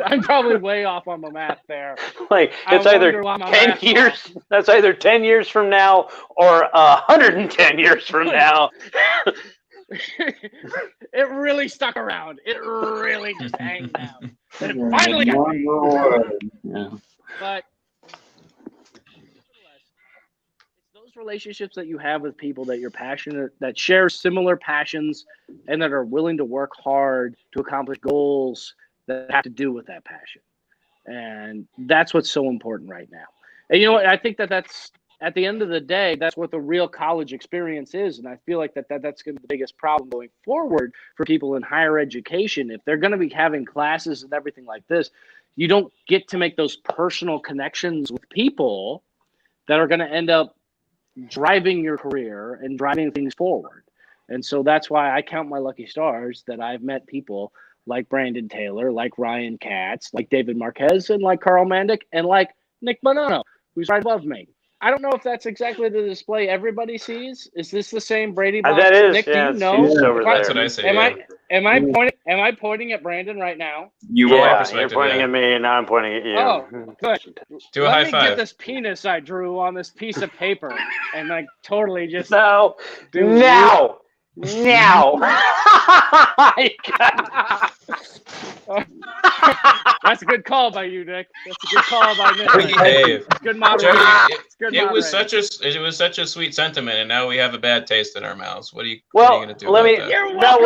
I'm probably way off on my math there. Like it's either 10 years. That's either 10 years from now or 110 years from now. It really stuck around. It really just hangs down. And it finally got me. Yeah. But it's those relationships that you have with people that you're passionate, that share similar passions, and that are willing to work hard to accomplish goals that have to do with that passion. And that's what's so important right now. And you know what? I think that's at the end of the day, that's what the real college experience is. And I feel like that's going to be the biggest problem going forward for people in higher education. If they're going to be having classes and everything like this, you don't get to make those personal connections with people that are going to end up driving your career and driving things forward. And so that's why I count my lucky stars that I've met people like Brandon Taylor, like Ryan Katz, like David Marquez, and like Karl Mandik, and like Nick Bonanno, who's right above me. I don't know if that's exactly the display everybody sees. Is this the same Brady box? That is. Nick, yeah, do you know? That's what I say. Am I pointing at Brandon right now? You will. Yeah, you're pointing at me, and now I'm pointing at you. Oh, good. Do a high Let me five. get this penis I drew on this piece of paper and like totally just Now. That's a good call by you, Nick. That's a good call by Nick. Dave. Good moderating. It was such a sweet sentiment, and now we have a bad taste in our mouths. What are you going to do? Let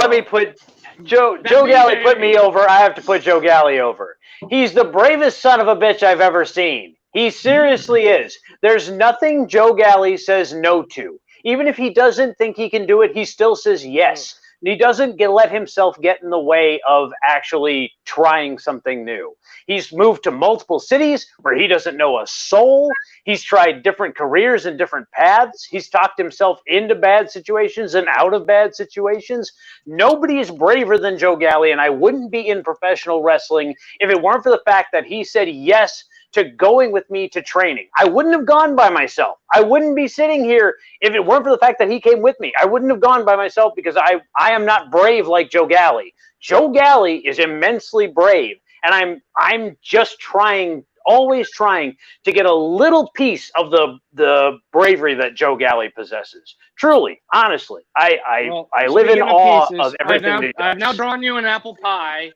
me put Joe Galley put me over. I have to put Joe Galley over. He's the bravest son of a bitch I've ever seen. He seriously is. There's nothing Joe Galley says no to. Even if he doesn't think he can do it, he still says yes he doesn't let himself get in the way of actually trying something new. He's moved to multiple cities where he doesn't know a soul. He's tried different careers and different paths. He's talked himself into bad situations and out of bad situations. Nobody is braver than Joe Galli, and I wouldn't be in professional wrestling if it weren't for the fact that he said yes to going with me to training. I wouldn't have gone by myself. I wouldn't be sitting here if it weren't for the fact that he came with me. I wouldn't have gone by myself because I am not brave like Joe Galli. Joe Galli is immensely brave, and I'm just trying, always trying to get a little piece of the bravery that Joe Galli possesses. Truly, honestly, I live in awe of everything. I've now drawn you an apple pie.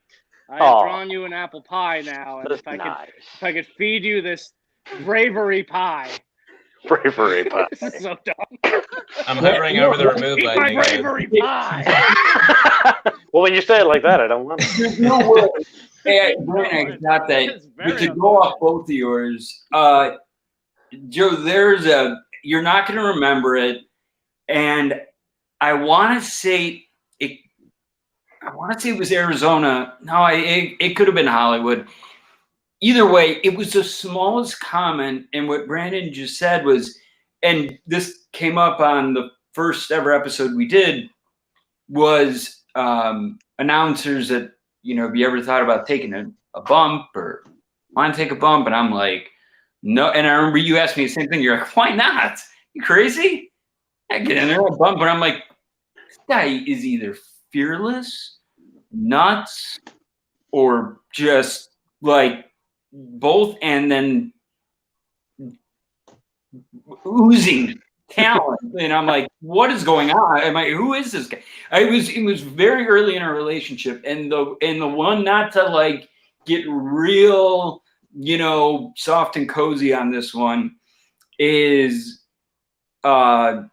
I've drawn you an apple pie now, and if I could feed you this bravery pie. Bravery pie. This is so dumb. I'm hovering over the remove Eat button. my bravery pie. Well, when you say it like that, I don't want to. There's no way. Hey, Brent, I got that. But to go off both of yours, Joe, you're not going to remember it, and I want to say it. I want to say it was Arizona. No, it could have been Hollywood. Either way, it was the smallest comment. And what Brandon just said was, and this came up on the first ever episode we did, was announcers that, have you ever thought about taking a bump or want to take a bump? And I'm like, no. And I remember you asked me the same thing. You're like, why not? You crazy? I get in there a bump. But I'm like, this guy is either fearless, nuts, or just like both, and then oozing talent. And I'm like, what is going on? I'm like, who is this guy? It was very early in our relationship, and the one, not to like get real, soft and cozy on this one, is Brandon.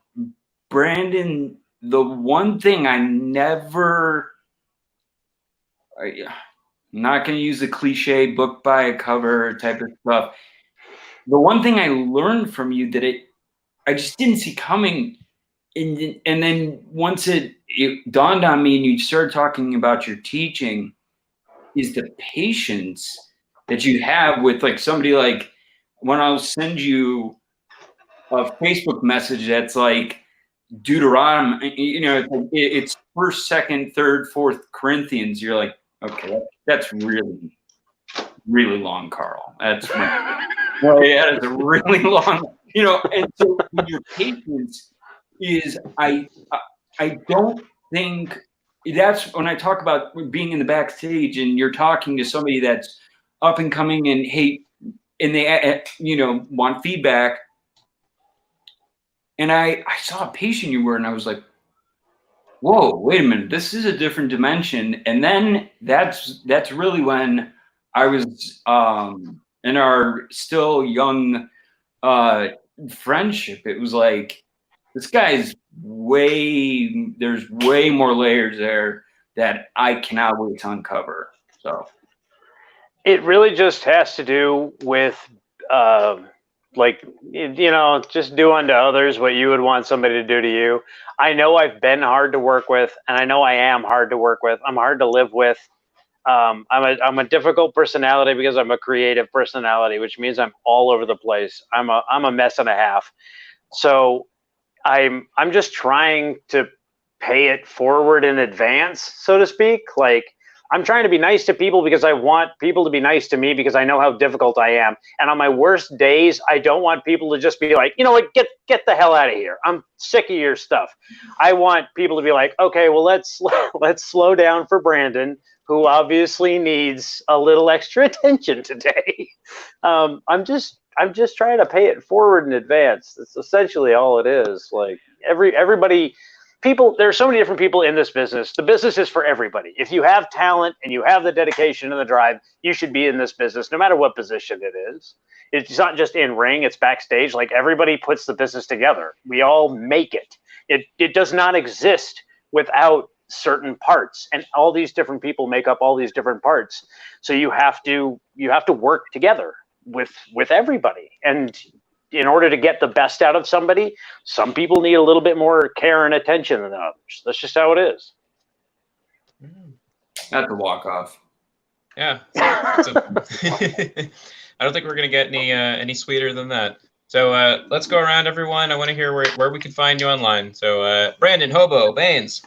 The one thing I'm not going to use the cliche book by a cover type of stuff. The one thing I learned from you that I just didn't see coming, and then once it dawned on me and you started talking about your teaching, is the patience that you have with like somebody like when I'll send you a Facebook message that's like Deuteronomy, it's 1st, 2nd, 3rd, 4th Corinthians. You're like, okay, that's really, really long, Karl. That is a really long, and so your patience is, I don't think that's when I talk about being in the backstage and you're talking to somebody that's up and coming and they, want feedback. And I saw how patient you were, and I was like, whoa, wait a minute, this is a different dimension. And then that's really when I was in our still young friendship. It was like, this guy's there's way more layers there that I cannot wait to uncover. So it really just has to do with just do unto others what you would want somebody to do to you. I know I've been hard to work with, and I know I am hard to work with. I'm hard to live with. I'm a difficult personality because I'm a creative personality, which means I'm all over the place. I'm a mess and a half. So I'm just trying to pay it forward in advance, so to speak. Like, I'm trying to be nice to people because I want people to be nice to me because I know how difficult I am. And on my worst days, I don't want people to just be like, get the hell out of here. I'm sick of your stuff. I want people to be like, okay, well, let's slow down for Brandon, who obviously needs a little extra attention today. I'm just trying to pay it forward in advance. That's essentially all it is. Like everybody. People, there's so many different people in this business. The business is for everybody. If you have talent and you have the dedication and the drive, you should be in this business, no matter what position it is. It's not just in ring, it's backstage. Like, everybody puts the business together. We all make it. It does not exist without certain parts, and all these different people make up all these different parts. So you have to work together with everybody. And in order to get the best out of somebody, some people need a little bit more care and attention than others. That's just how it is. That's a walk-off. Yeah. I don't think we're gonna get any sweeter than that. So let's go around, everyone. I want to hear where we can find you online. So Brandon, Hobo, Baines.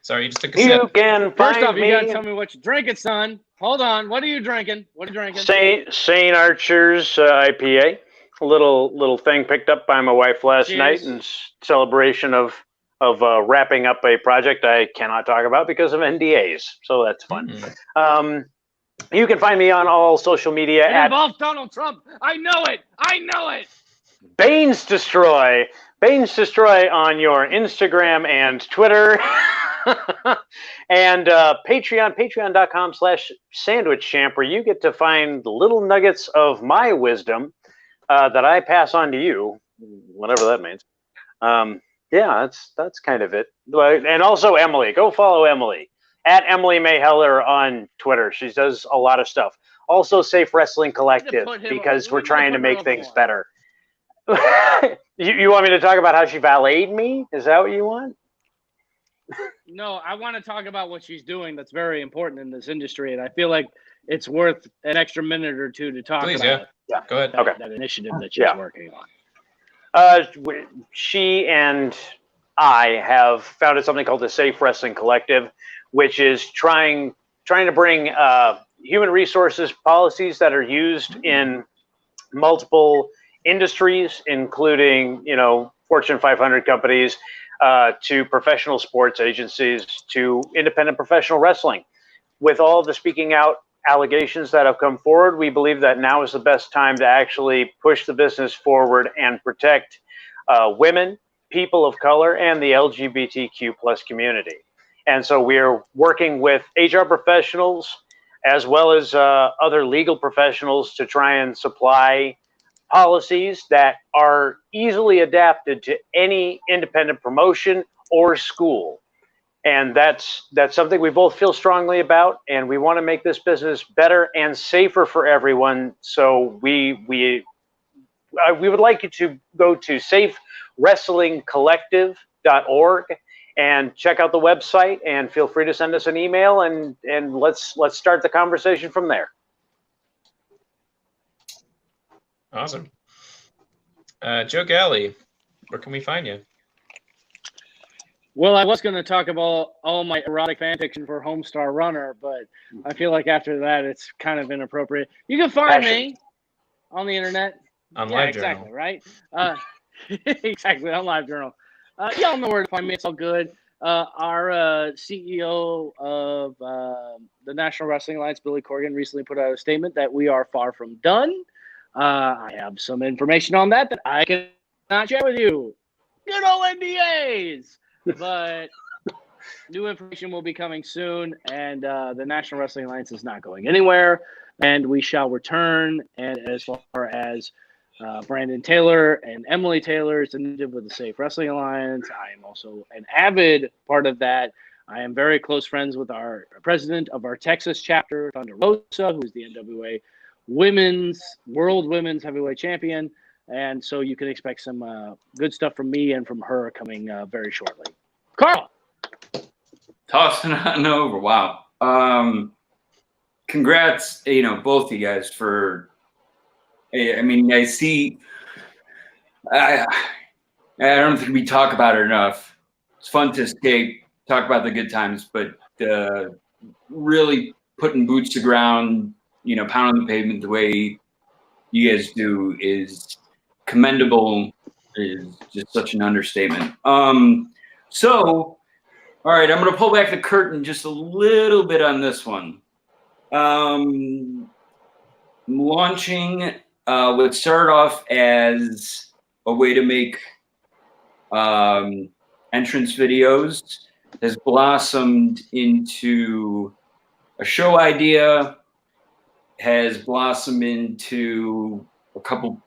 Sorry, you just took a sip. You can First find off, you me. gotta tell me what you're drinking, son. Hold on. What are you drinking? What are you drinking? St. Archer's IPA. A little thing picked up by my wife last Cheers. night in celebration of wrapping up a project I cannot talk about because of NDAs. So that's fun. You can find me on all social media It involves Donald Trump. I know it. I know it. Baines Destroy. Baines Destroy on your Instagram and Twitter. And Patreon, patreon.com/sandwichchamp, where you get to find little nuggets of my wisdom that I pass on to you, whatever that means. Yeah, that's kind of it. And also Emily. Go follow Emily at Emily May Heller on Twitter. She does a lot of stuff. Also Safe Wrestling Collective, because we're trying to make things better. You want me to talk about how she valeted me? Is that what you want? No, I want to talk about what she's doing that's very important in this industry, and I feel like it's worth an extra minute or two to talk about. Yeah. Go ahead. That initiative that she's working on. She and I have founded something called the Safe Wrestling Collective, which is trying to bring human resources policies that are used in multiple industries, including Fortune 500 companies, to professional sports agencies, to independent professional wrestling. With all the speaking out allegations that have come forward, we believe that now is the best time to actually push the business forward and protect women, people of color, and the LGBTQ plus community. And so we're working with HR professionals as well as other legal professionals to try and supply policies that are easily adapted to any independent promotion or school. And that's something we both feel strongly about, and we want to make this business better and safer for everyone. So we would like you to go to safewrestlingcollective.org and check out the website, and feel free to send us an email, and let's start the conversation from there. Awesome. Joe Galley, where can we find you? Well, I was going to talk about all my erotic fan fiction for Homestar Runner, but I feel like after that, it's kind of inappropriate. You can find me on the internet. On LiveJournal. Exactly, right? Exactly, on LiveJournal. Y'all know where to find me. It's all good. Our CEO of the National Wrestling Alliance, Billy Corgan, recently put out a statement that we are far from done. I have some information on that I cannot share with you. Good old NDAs! But new information will be coming soon, and the National Wrestling Alliance is not going anywhere, and we shall return. And as far as Brandon Taylor and Emily Taylor's initiative with the Safe Wrestling Alliance, I am also an avid part of that. I am very close friends with our president of our Texas chapter, Thunder Rosa, who is the NWA World Women's Heavyweight Champion. And so you can expect some good stuff from me and from her coming very shortly. Karl! Tossing on over. Wow. Congrats, both of you guys for, I mean, I see, I don't think we talk about it enough. It's fun to escape, talk about the good times, but really putting boots to ground, pounding the pavement the way you guys do is commendable, is just such an understatement. So, all right, I'm going to pull back the curtain just a little bit on this one. Launching what started off as a way to make entrance videos has blossomed into a show idea, has blossomed into a couple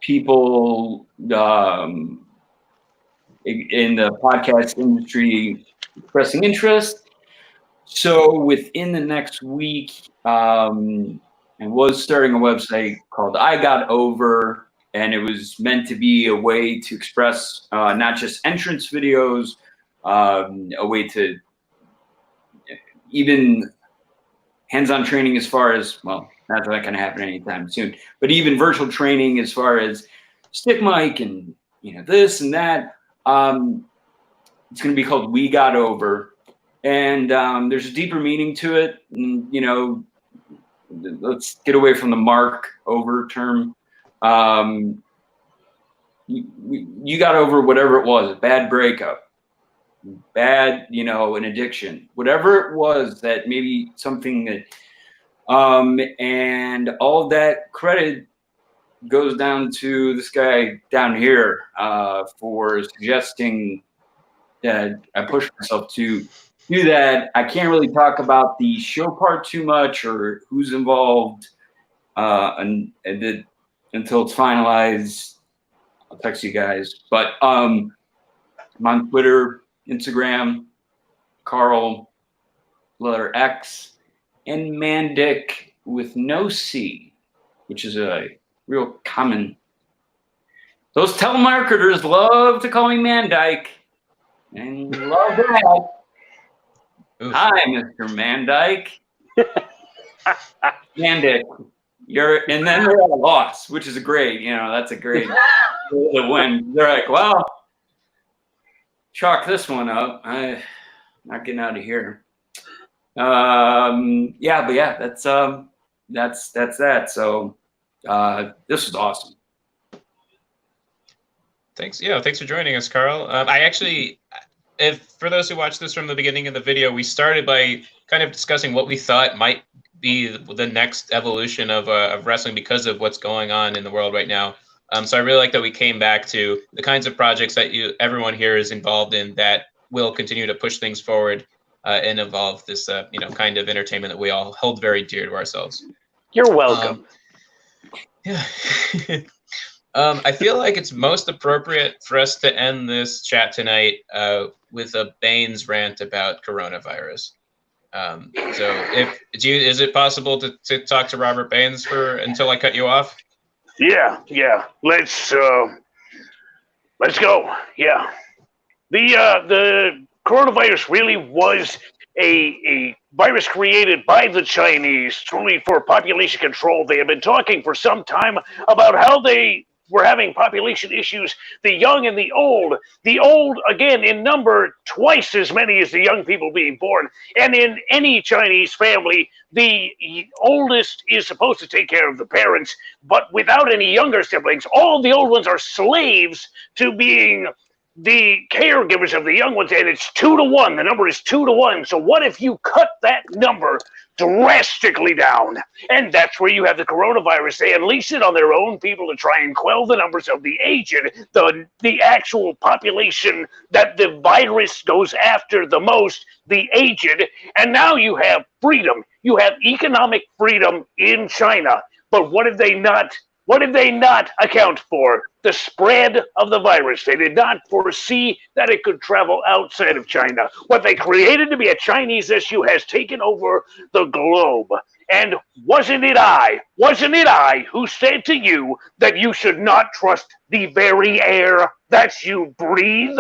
people in the podcast industry expressing interest. So within the next week, and was starting a website called I Got Over, and it was meant to be a way to express not just entrance videos, a way to even hands-on training as far as, well, that's not going to happen anytime soon, but even virtual training as far as stick mic and, this and that. It's going to be called We Got Over. And there's a deeper meaning to it. And, let's get away from the mark over term. You got over whatever it was, a bad breakup, bad, an addiction, whatever it was, that maybe something that, and all of that credit goes down to this guy down here for suggesting that I push myself to do that. I can't really talk about the show part too much or who's involved until it's finalized. I'll text you guys. But I'm on Twitter, Instagram, Karl, letter X, and Mandik with no C, which is a real common. Those telemarketers love to call me Mandik. And love that. Oof. Hi, Mr. Mandik. Mandik. And then they're at a loss, which is great. That's a great win. They're like, well, chalk this one up. I'm not getting out of here. That's that. So this was awesome. Thanks. Yeah, thanks for joining us, Karl. I actually, for those who watched this from the beginning of the video, we started by kind of discussing what we thought might be the next evolution of wrestling because of what's going on in the world right now. So I really like that we came back to the kinds of projects that everyone here is involved in that will continue to push things forward and evolve this kind of entertainment that we all hold very dear to ourselves. You're welcome. Yeah. I feel like it's most appropriate for us to end this chat tonight with a Baines rant about coronavirus. Is it possible to talk to Robert Baines until I cut you off? Yeah. Let's go. Yeah. The coronavirus really was a virus created by the Chinese solely for population control. They have been talking for some time about how they were having population issues, the young and the old. The old, again, in number twice as many as the young people being born. And in any Chinese family, the oldest is supposed to take care of the parents, but without any younger siblings. All the old ones are slaves to being the caregivers of the young ones, and it's 2-to-1. The number is 2-to-1. So what if you cut that number drastically down? And that's where you have the coronavirus. They unleash it on their own people to try and quell the numbers of the aged, the actual population that the virus goes after the most, the aged. And now you have freedom. You have economic freedom in China. But what did they not account for? The spread of the virus. They did not foresee that it could travel outside of China. What they created to be a Chinese issue has taken over the globe. And wasn't it I who said to you that you should not trust the very air that you breathe?